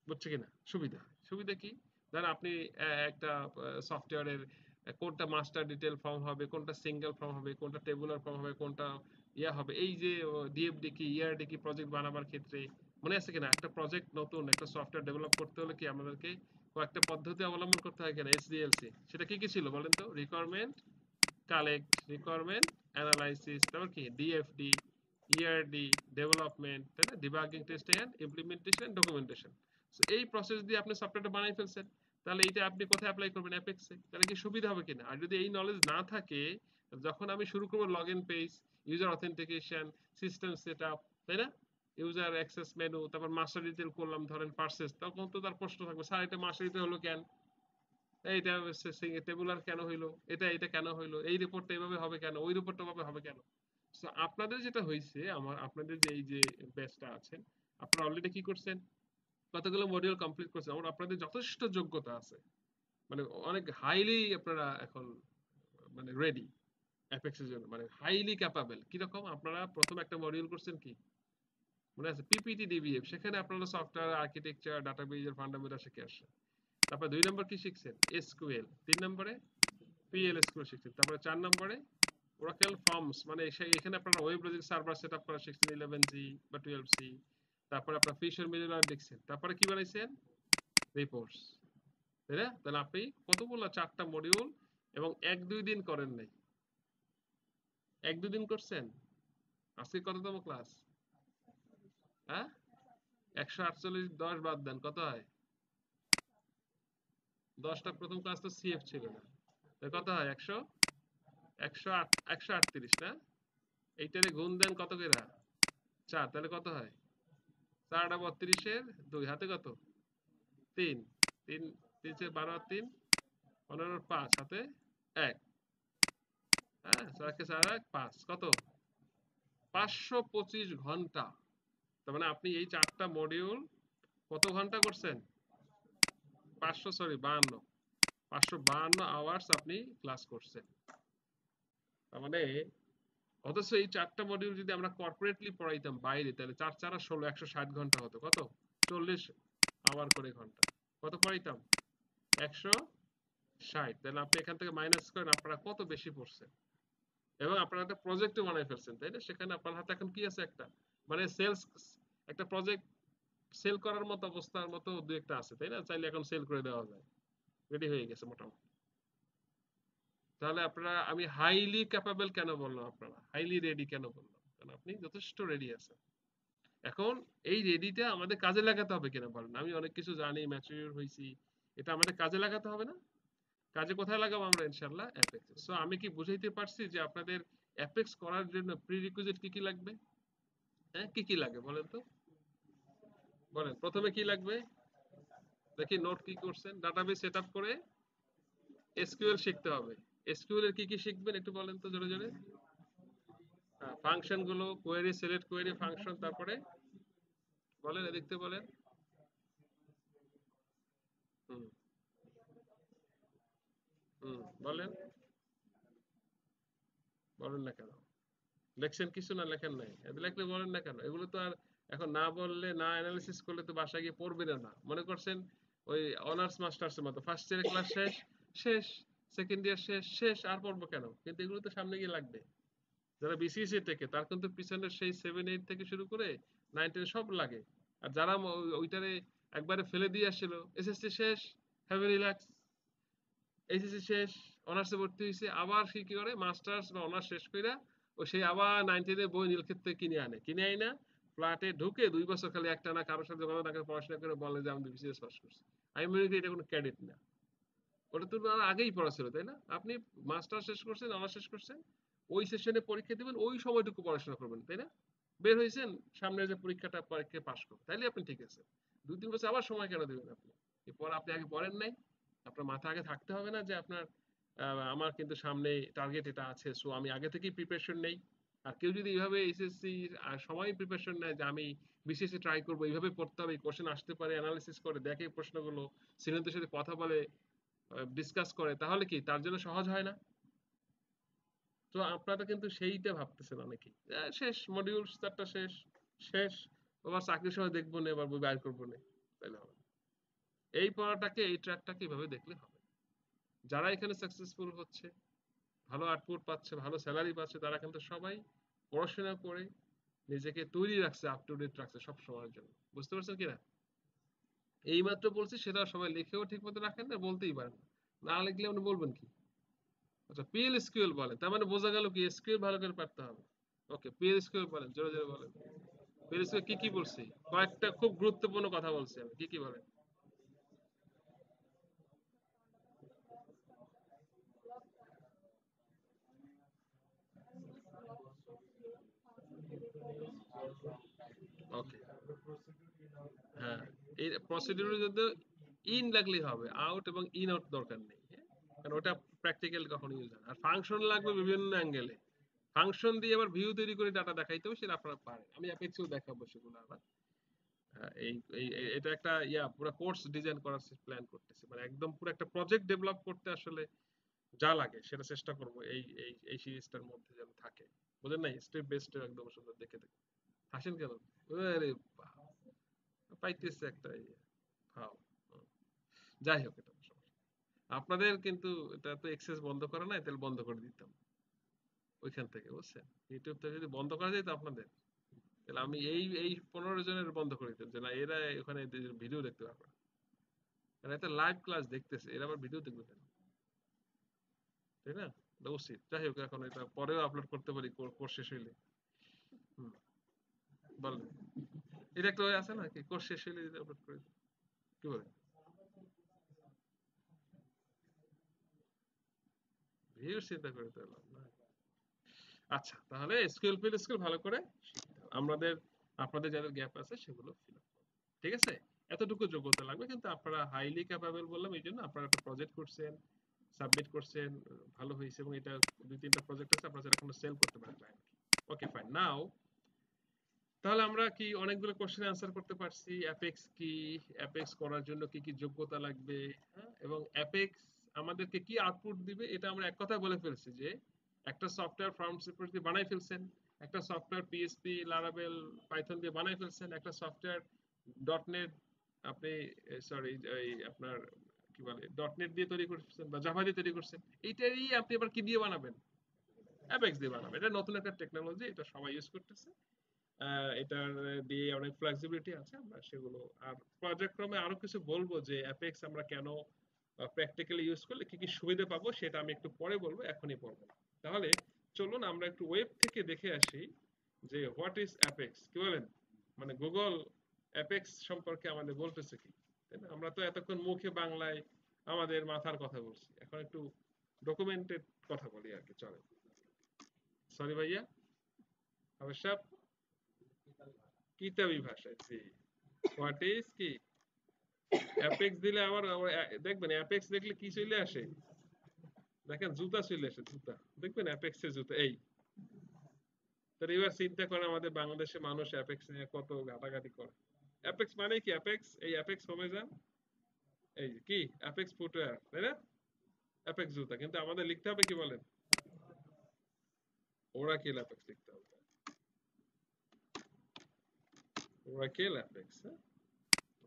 বুঝছে কিনা? সুবিধা হয়। সুবিধা কি? ধরেন আপনি একটা সফটওয়্যারের কোনটা মাস্টার ডিটেল ফর্ম হবে, কোনটা সিঙ্গেল ফর্ম হবে, কোনটা টেবুলার ফর্ম হবে, কোনটা ইয়া হবে, এই যে ডিএফডি কি, ইআরডি কি, প্রজেক্ট বানাবার ক্ষেত্রে মনে আছে কিনা? একটা প্রজেক্ট নতুন একটা সফটওয়্যার ডেভেলপ করতে হলে কি আমাদেরকে কয়েকটা পদ্ধতি অবলম্বন করতে হয় কিনা? এসডিএলসি, সেটা কি কি ছিল বলেন তো? রিকোয়ারমেন্ট কালেক্ট, রিকোয়ারমেন্ট অ্যানালাইসিস, তারপর কি ডিএফডি, ইআরডি, ডেভেলপমেন্ট, তাই না? Debugging, testing and implementation and documentation. So এই প্রসেস দিয়ে আপনি সফটওয়্যারটা বানাই ফেলছেন, তাহলে এইটা আপনি কোথায় অ্যাপ্লাই করবেন? অ্যাপেক্সে। তাহলে কি সুবিধা হবে কিনা? আর যদি এই নলেজ না থাকে, যখন আমি শুরু করবো log in page, user authentication, system set up, তাই না, ইউজার অ্যাক্সেস মেনু, তারপর মাস্টার ডিটেল করলাম ধরেন পারচেজ, তখন তো তার প্রশ্ন থাকবে, স্যার এটা মাস্টার ডিটেল হলো কেন, এইটা টেবুলার কেন হইলো, এটা এটা কেন হইলো, এই রিপোর্টটা এইভাবে হবে কেন, ওই রিপোর্টটা ভাবে হবে কেন? সো আপনাদের যেটা হয়েছে, আপনাদের যে এই যে ব্যাচটা আছেন, আপনারা অলরেডি কি করছেন? কতগুলো মডিউল কমপ্লিট করছেন, আপনাদের যথেষ্ট যোগ্যতা আছে, মানে অনেক হাইলি আপনারা এখন মানে রেডি অ্যাপেক্স এর জন্য, মানে হাইলি ক্যাপাবল। কিরকম? আপনারা প্রথম একটা মডিউল করছেন কি মনে আছে? পিপিটি ডিবিএফ, সেখানে আপনারা সফটওয়্যার আর্কিটেকচার, ডাটাবেজের ফান্ডামেন্টাল শিখে আসছেন। তারপর 2 নম্বর কি শিখছেন? এসকিউএল। 3 নম্বরে পিএলএসকিউ শিখছেন। তারপরে 4 নম্বরে ওরাকেল ফর্মস, মানে এখানে আপনারা ওয়েব লজিক সার্ভার সেটআপ করা শিখছেন 11G বা 12C। তারপরে আপনারা ফিশার মিডলওয়্যার দেখছেন। তারপরে কি বানাইছেন? রিপোর্টস, তাই না? তাহলে আপনি কতগুলো? 4টা মডিউল, এবং 1-2 দিন করেন নাই, 1-2 দিন করছেন। আজকে কততম ক্লাস? হ্যাঁ, 148, 10 বাদ দেন, কত হয়? 10টা প্রথম ক্লাস তো সিএফ ছিল না, তাহলে কত হয়? 100, 108, 138 না? এইটারে গুণ দেন কত কইরা? 4, তাহলে কত হয়? 4টা 32-এর 2 হাতে কত? 3, 3 3 12 আর 3 15, 5 হাতে 1, হ্যাঁ 4 × 4 = 5 কত 525 ঘন্টা। তার মানে আপনি এই 4টা মডিউল কত ঘন্টা করছেন 552 আপনি ক্লাস করছেন। তার মানে অথচ এই 4টা মডিউল যদি আমরা কর্পোরেটলি পড়াইতাম বাইরে তাহলে 4 × 4 = 16 160 ঘন্টা হতো কত 40 আওয়ার করে ঘন্টা কত পড়াইতাম 160। তাহলে আপনি এখান থেকে মাইনাস করেন আপনারা কত বেশি পড়ছেন এবং আপনারা একটা প্রজেক্টও বানাই ফেলছেন তাই না সেখানে আপনার হাতে এখন কি আছে একটা মানে সেলস একটা প্রজেক্ট সেল করার মতো অবস্থার মতো দু একটা আছে তাই না চাইলে এখন সেল করে দেওয়া যায় রেডি হয়ে গেছে মোটামুটি। তাহলে আপনারা আমি হাইলি ক্যাপাবল কেন বললাম আপনারা হাইলি রেডি কেন বললাম কারণ আপনি যথেষ্ট রেডি আছেন। এখন এই রেডিটা আমাদের কাজে লাগাতে হবে কিনা বলেন আমি অনেক কিছু জানি ম্যাচিউর হয়েছি এটা আমাদের কাজে লাগাতে হবে না কাজে কোথায় লাগাবো আমরা ইনশাআল্লাহ অ্যাপেক্স। সো আমি কি বুঝাইতে পারছি যে আপনাদের অ্যাপেক্স করার জন্য প্রিরিকুইজিট কি কি লাগবে হ্যাঁ কি কি লাগে বলেন তো বলেন প্রথমে কি লাগবে দেখি নোট কি করছেন ডাটাবেস সেটআপ করে এসকিউএল শিখতে হবে। এসকিউএল এর কি কি শিখবেন একটু বলেন তো জোরে জোরে। হ্যাঁ ফাংশন গুলো কোয়েরি সিলেক্ট কোয়েরি ফাংশন তারপরে বলেন দেখতে বলেন। হুম হুম বলেন বলেন না কেন লেখছেন কিছু না লেখেন নাই এত লেখলে বলেন না কেন এগুলো তো আর এখন না বললে না অ্যানালিসিস করলে তো বাসায় গিয়ে পড়বে না মনে করছেন ওই অনার্স মাস্টার্সের মতো ফার্স্ট ইয়ারের ক্লাস শেষ শেষ সেকেন্ড ইয়ার শেষ শেষ আর পড়বো কেন কিন্তু এগুলো তো সামনে গিয়ে লাগবে। যারা বিসিএসসি থেকে তার কিন্তু পিছনের সেই 7 8 থেকে শুরু করে 9 10 সব লাগে। আর যারা ওইটারে একবারে ফেলে দিয়ে আসছিল এসএসসি শেষ হ্যাভ এ রিল্যাক্স এইচএসসি শেষ অনার্সে ভর্তি হয়েছে আবার সে কি করে মাস্টার্স বা অনার্স শেষ কইরা ও সেই আবার 9 10 বই নীলক্ষেত থেকে কিনে আইনা ফ্ল্যাটে ঢুকে 2 বছর খালি একটানা কারোর সাথে যোগাযোগ না করে পড়াশোনা করে বলে যে আমি বিসিএস পাস করছি। আমি মনে করি এটা কোনো ক্রেডিট না ওটা তো আর আগেই পড়া ছিল তাই না আপনি মাস্টার শেষ করছেন অনার্স শেষ করছেন ওই সেশনে পরীক্ষা দিবেন ওই সময়টুকু পড়াশোনা করবেন তাই না বের হয়েছেন সামনের যে পরীক্ষাটা পরীক্ষায় পাস করবেন তাইলে আপনি ঠিক আছে 2 3 বছর আবার সময় কেন দিবেন আপনি এরপর আপনি আগে পড়েন নাই আপনার মাথা আগে থাকতে হবে না যে আপনার আমার কিন্তু সামনে টার্গেট এটা আছে সো আমি আগে থেকেই প্রিপারেশন নেই। আর কেউ যদি এইভাবে এসএসসি আর সময় প্রিপারেশন নেয় যে আমি বিসিএসসি ট্রাই করবো এইভাবে পড়তে হবে কোশ্চেন আসতে পারে অ্যানালিসিস করে দেখে প্রশ্নগুলো সিনিয়রদের সাথে কথা বলে ডিসকাস করে তাহলে কি তার জন্য সহজ হয় না। তো আপনারা কিন্তু সেইটা ভাবতেছেন অনেকেই শেষ মডিউল 4টা শেষ শেষ আবার চাকরির সময় দেখবো না এবার বই বাইর করবো না তাইলে হবে না। এই পড়াটাকে এই ট্র্যাকটাকে এইভাবে দেখলে হবে। যারা এখানে সাকসেসফুল হচ্ছে ভালো আউটপুট পাচ্ছে ভালো স্যালারি পাচ্ছে তারা কিন্তু সবাই পড়াশোনা করে নিজেকে তৈরি রাখছে আপ টু ডেট রাখছে সব সময়ের জন্য বুঝতে পারছেন কিনা। এইমাত্র বলছি সেটা সবাই লিখেও ঠিক মতো রাখেন না বলতেই পারেন না লিখলে আপনি বলবেন কি। আচ্ছা পিএল এসকিউএল বলেন তার মানে বোঝা গেল কি এসকিউএল ভালো করে পারতে হবে। ওকে পিএল এসকিউএল বলেন জোরে জোরে বলেন। পিএল এসকিউএল কি কি বলছি কয়েকটা খুব গুরুত্বপূর্ণ কথা বলছি আমি কি কি বলেন। ওকে হ্যাঁ এই প্রসিডিউরে যদি ইন লাগলেই হবে আউট এবং ইন আউট দরকার নেই হ্যাঁ? কারণ ওটা প্র্যাকটিক্যাল কখনো ইউজ হয় আর ফাংশন লাগবে বিভিন্ন অ্যাঙ্গেলে ফাংশন দিয়ে আবার ভিউ তৈরি করে ডাটা দেখাইতে হবে সেটা আপনারা পারেন আমি অ্যাপেক্সেও দেখাবো সেগুলো আবার। এটা একটা পুরো কোর্স ডিজাইন করার প্ল্যান করতেছি মানে একদম পুরো একটা প্রজেক্ট ডেভেলপ করতে আসলে যা লাগে সেটা চেষ্টা করব এই এই এই সিরিজটার মধ্যে যেন থাকে বুঝলেন না স্টেপ বাই স্টেপ একদম সুন্দর দেখে দেখে হাসেন কেন আরে বাহ, পাইতেছে একটা ভাও যাই হোক এটা সমস্যা না। আপনাদের কিন্তু এটা তো এক্সেস বন্ধ করা নাই তাহলে বন্ধ করে দিতাম ওইখান থেকে বুঝছেন ইউটিউব থেকে যদি বন্ধ করা যেত আপনাদের তাহলে আমি এই এই 15 জনের বন্ধ করে দিতাম যে না এরা ওখানে ভিডিও দেখতে পারবে না এরা তো লাইভ ক্লাস দেখতেছে এরা আবার ভিডিও দেখবে কেন তাই না এটা উচিত যাই হোক এখন এটা পরেও আপলোড করতে পারি কোর্স শেষ হইলে। হুম বলেন এটা একটা ওই আছে না কি কোর্স শেষ হইলে আপলোড করে দিই। কি বলে ভিউ চিন্তা করে তো এলাম না। আচ্ছা তাহলে এসকিউএল ফিল স্কিল ভালো করে শিখতে হবে। আমাদের আপনাদের যাদের গ্যাপ আছে সেগুলো ফিল আপ করুন ঠিক আছে। এতটুকু যোগ্যতা লাগবে কিন্তু আপনারা হাইলি ক্যাপাবল বললাম এই জন্য আপনারা একটা প্রজেক্ট করছেন সাবমিট করছেন, ভালো হয়েছে এবং এটা 2-3টা প্রজেক্ট আছে আপনারা সেটা এখনো সেল করতে পারেন ক্লায়েন্ট। Okay fine. নাও তাহলে আমরা কি অনেকগুলো কোশ্চেন অ্যান্সার করতে পারছি। অ্যাপেক্স কি, অ্যাপেক্স করার জন্য কি কি যোগ্যতা লাগবে, হ্যাঁ, এবং অ্যাপেক্স আমাদেরকে কি আউটপুট দিবে এটা আমরা এক কথায় বলে ফেলছি যে একটা সফটওয়্যার ফার্ম সিকিউরিটি দিয়ে বানাই ফেলছেন, একটা সফটওয়্যার পিএইচপি লারাভেল পাইথন দিয়ে বানাই ফেলছেন, একটা সফটওয়্যার ডটনেট আপনি সরি এই আপনার কি বলে ডটনেট দিয়ে তৈরি করছেন বা জাভা দিয়ে তৈরি করছেন, এইটারই আপনি আবার কি দিয়ে বানাবেন, অ্যাপেক্স দিয়ে বানাবেন। এটা নতুন একটা টেকনোলজি, এটা সবাই ইউজ করতেছে। এটার দিয়ে অনেক ফ্লেক্সিবিলিটি আছে, আমরা সেগুলো আর পর্যায়ক্রমে আরো কিছু বলবো যে অ্যাপেক্স আমরা কেন প্র্যাকটিক্যালি ইউজ করলে কি কি সুবিধা পাবো সেটা আমি একটু পরে বলবো, এখনই বলবো না। তাহলে চলুন আমরা একটু ওয়েব থেকে দেখে আসি যে হোয়াট ইজ অ্যাপেক্স, কি বলেন, মানে গুগল অ্যাপেক্স সম্পর্কে আমাদের বলতেছে কি, তাই না? আমরা তো এতক্ষণ মুখে বাংলায় আমাদের মাথার কথা বলছি, এখন একটু ডকুমেন্টেড কথা বলি আর কি, চলে। সরি ভাইয়া, অবশ্য কিতাবি ভাষায়, জি। হোয়াট ইজ কি অ্যাপেক্স দিলে আবার দেখবেন অ্যাপেক্স দেখলে কি চলে আসে, দেখেন জুতা চলে আসে, জুতা দেখবেন অ্যাপেক্স এর জুতা এই। তো এবার চিন্তা করেন আমাদের বাংলাদেশে মানুষ অ্যাপেক্স নিয়ে কত ঘাটাঘাটি করে। অ্যাপেক্স মানে কি, অ্যাপেক্স এই অ্যাপেক্স হোমে যান, এই যে কি অ্যাপেক্স ফুটওয়্যার, তাই না? অ্যাপেক্স জুতা, কিন্তু আমাদের লিখতে হবে কি বলেন, ওরাকেল অ্যাপেক্স লিখতে হবে, ওরাকেল অ্যাপেক্স। হ্যাঁ,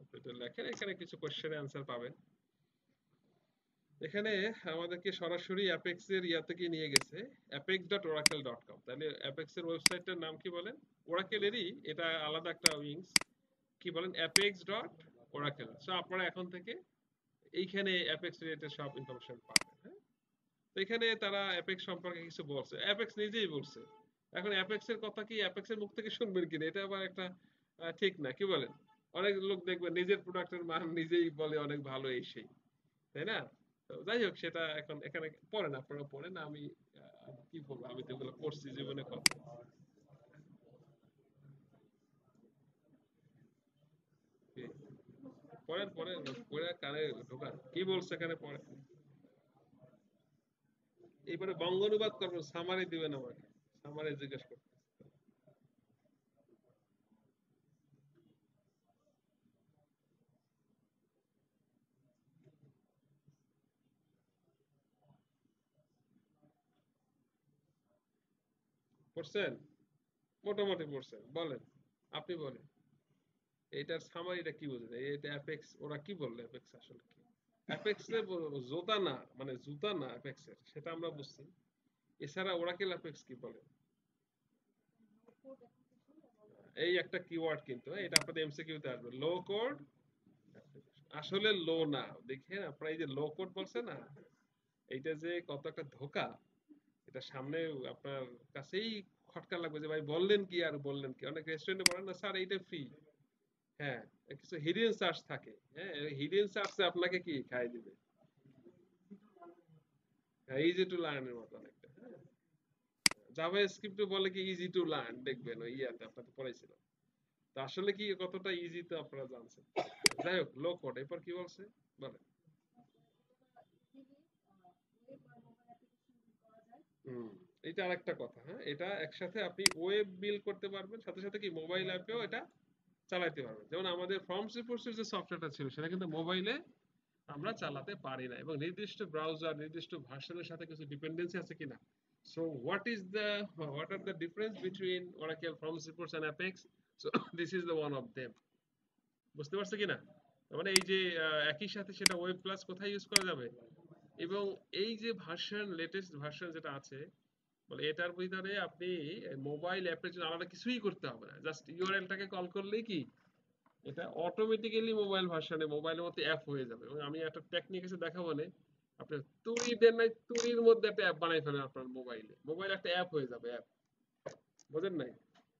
আপনি এটা লেখেন, এখানে কিছু কোশ্চেনের অ্যান্সার পাবেন। এখানে আমাদেরকে সরাসরি অ্যাপেক্স এর ইয়া থেকে নিয়ে গেছে apex.oracle.com। তাহলে অ্যাপেক্স এর ওয়েবসাইটটার নাম কি বলেন, ওরাকেলেরই এটা আলাদা একটা উইংস, কি বলেন apex.oracle। সো আপনারা এখন থেকে এইখানে অ্যাপেক্স রিলেটেড সব ইনফরমেশন পাবেন। হ্যাঁ, তো এখানে তারা অ্যাপেক্স সম্পর্কে কিছু বলছে, অ্যাপেক্স নিজেই বলছে। এখন অ্যাপেক্স এর কথা কি অ্যাপেক্স এর মুখ থেকে শুনবেন কিনা, এটা আবার একটা ঠিক না, কি বলেন? অনেক লোক দেখবেন নিজের প্রোডাক্টের মান নিজেই বলে অনেক ভালো এই সেই, তাই না? তো যাই হোক, সেটা এখন এখানে পড়েন, আপনারা পড়েন, আমি কি বলবো, আমি তো এগুলো পড়ছি জীবনে কত। কি? পড়েন পড়েন, পড়ে কানে ঢোকান, কি বলছে এখানে পড়েন। এইবারে বঙ্গ অনুবাদ করবেন, সামারি দিবেন আমাকে, সামারি জিজ্ঞেস করতে। পড়ছেন? মোটামুটি পড়ছেন, বলেন, আপনি বলেন এইটার সামারিটা কি বোঝেন, এটা অ্যাপেক্স, ওরা কি বললো অ্যাপেক্স আসলে কি। অ্যাপেক্স এর জোতা না, মানে জুতা না অ্যাপেক্স এর, সেটা আমরা বুঝছি। এছাড়া ওরাকেল অ্যাপেক্স কি বলে, এই একটা কিওয়ার্ড কিন্তু, হ্যাঁ, এটা আপনাদের এমসিকিউ তে আসবে, লো কোড। আসলে লো না, দেখেন আপনারা এই যে লো কোড বলছে না, এইটা যে কত একটা ধোকা, এটা সামনে আপনার কাছেই খটকা লাগবে যে ভাই বললেন কি আর বললেন কি। অনেক রেস্টুরেন্টে বলেন না স্যার এইটা ফ্রি, হ্যাঁ, কিছু হিডেন চার্জ থাকে, হ্যাঁ, হিডেন চার্জে আপনাকে কি খাই দিবে। হ্যাঁ, ইজি টু লার্নের মতো অনেকটা, হ্যাঁ। জাভা স্ক্রিপ্ট বলে কি ইজি টু লার্ন, দেখবেন ওই ইয়াতে আপনাকে পড়াইছিলাম। তো আসলে কি কতটা ইজি তো আপনারা জানছেন। যাই হোক, লো কোড, এরপর কি বলছে বলেন। হুম, এটা আরেকটা কথা, হ্যাঁ, এটা একসাথে আপনি ওয়েব বিল করতে পারবেন, সাথে সাথে কি মোবাইল অ্যাপেও এটা চালাতে পারবেন। যেমন আমাদের ফর্মস রিপোর্টস যে সফটওয়্যারটা ছিল সেটা কিন্তু মোবাইলে আমরা চালাতে পারি না, এবং নির্দিষ্ট ব্রাউজার নির্দিষ্ট ভার্সনের সাথে কিছু ডিপেন্ডেন্সি আছে কিনা। So what are the difference between Oracle forms reports and APEX, so this is the one of them. বুঝতে পারছে কিনা? তার মানে এই যে একই সাথে সেটা ওয়েব প্লাস কোথায় ইউজ করা যাবে, এবং এই যে ভার্সন, লেটেস্ট ভার্সন যেটা আছে, বলে এটার ভিতরে আপনি মোবাইল অ্যাপের জন্য আলাদা কিছুই করতে হবে না, জাস্ট ইউআরএলটাকে কল করলেই কি এটা অটোমেটিক্যালি মোবাইল ভার্সনে মোবাইলের মধ্যে অ্যাপ হয়ে যাবে। এবং আমি একটা টেকনিক এসে দেখাবো না, আপনি তুড়ি দেন নাই, তুড়ির মধ্যে একটা অ্যাপ বানাই ফেলেন আপনার মোবাইলে, মোবাইল একটা অ্যাপ হয়ে যাবে, অ্যাপ। বোঝেন নাই?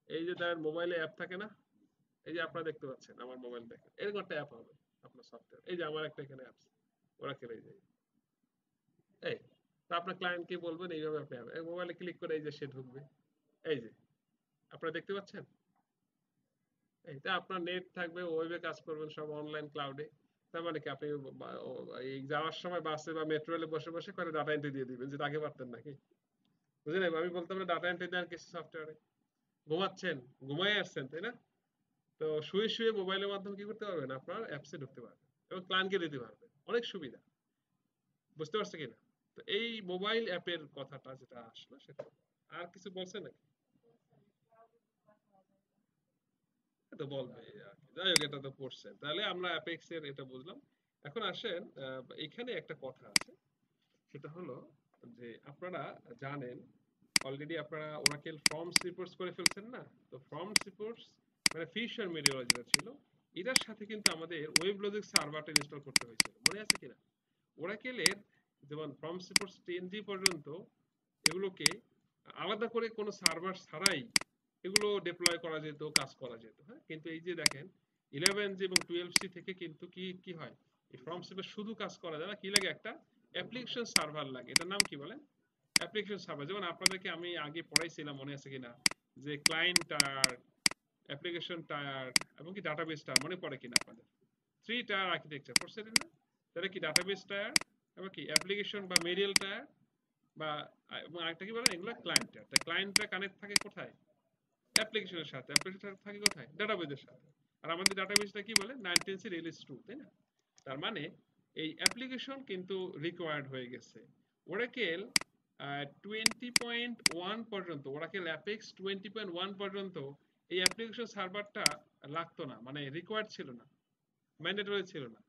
এই যে তার মোবাইলে অ্যাপ থাকে না, এই যে আপনারা দেখতে পাচ্ছেন আমার মোবাইল দেখেন, এরকম একটা অ্যাপ হবে আপনার সফটওয়্যার, এই যে আমার একটা এখানে অ্যাপস, ওরা খেলে যায় এই। তো আপনার ক্লায়েন্টকে বলবেন এইভাবে আপনি এই মোবাইলে ক্লিক করে এই যে সে ঢুকবে, এই যে আপনারা দেখতে পাচ্ছেন। এইটা আপনার নেট থাকবে, ওয়েবে কাজ করবেন সব অনলাইন ক্লাউডে। তার মানে কি আপনি এই যাওয়ার সময় বাসে বা মেট্রো রেলে বসে বসে করে ডাটা এন্ট্রি দিয়ে দিবেন, যেটা আগে পারতেন নাকি? বুঝলেন? আমি বলতাম ডাটা এন্ট্রি দেওয়ার কিছু সফটওয়্যারে ঘুমাচ্ছেন, ঘুমাই আসছেন, তাই না? তো শুয়ে শুয়ে মোবাইলের মাধ্যমে কি করতে পারবেন, আপনার অ্যাপসে ঢুকতে পারবেন এবং ক্লায়েন্টকে দিতে পারবেন, অনেক সুবিধা। বুঝতে পারছে কিনা? তো এই মোবাইল অ্যাপের কথাটা যেটা আসলো সেটা। আর কিছু বলছেন নাকি? তো বলবে আর কি। যাই হোক, এটা তো পড়ছেন, তাহলে আমরা অ্যাপেক্স এর এটা বুঝলাম। এখন আসেন, এখানে একটা কথা আছে, সেটা হলো যে আপনারা জানেন অলরেডি আপনারা ওরাকেল ফর্মস রিপোর্টস করে ফেলছেন না? তো ফর্মস রিপোর্টস মানে ফিশার মিডিয়া যেটা ছিল, এটার সাথে কিন্তু আমাদের ওয়েব লজিক সার্ভারটা ইনস্টল করতে হয়েছিল, মনে আছে কিনা? ওরাকেলের যেমন ফর্মস রিপোর্টস 10G পর্যন্ত এগুলোকে আলাদা করে কোনো সার্ভার ছাড়াই এগুলো ডিপ্লয় করা যেত, কাজ করা যেত, হ্যাঁ। কিন্তু এই যে দেখেন 11G এবং 12C থেকে কিন্তু কি কি হয়, এই ফর্মস রিপোর্ট শুধু কাজ করা যায় না, কি লাগে, একটা অ্যাপ্লিকেশন সার্ভার লাগে। এটার নাম কি বলেন? Application server. যেমন আপনাদেরকে আমি আগে পড়াইছিলাম, মনে আছে কিনা, যে ক্লায়েন্ট টায়ার, অ্যাপ্লিকেশন টায়ার এবং কি ডাটাবেস টায়ার, মনে পড়ে কিনা আপনাদের? 3 টায়ার আর্কিটেকচার পড়ছিলেন না? তাহলে কি ডাটাবেস টায়ার এবং কি অ্যাপ্লিকেশন বা মেরিয়াল টায়ার বা এবং আরেকটা কি বলেন, এগুলো ক্লায়েন্ট টায়ার। তা ক্লায়েন্টটা কানেক্ট থাকে কোথায়? অ্যাপ্লিকেশনের সাথে। অ্যাপ্লিকেশন থাকে কোথায়? ডাটাবেসের সাথে। আর আমাদের ডাটাবেসটা কি বলে? 19C রিলিজ 2, তাই না? তার মানে এই অ্যাপ্লিকেশন কিন্তু রিকোয়ার্ড হয়ে গেছে। ওরাকেল 20.1 পর্যন্ত, ওরাকেল অ্যাপেক্স 20.1 পর্যন্ত এই অ্যাপ্লিকেশন সার্ভারটা লাগতো না, মানে রিকোয়ার্ড ছিল না, ম্যান্ডেটরি ছিল না।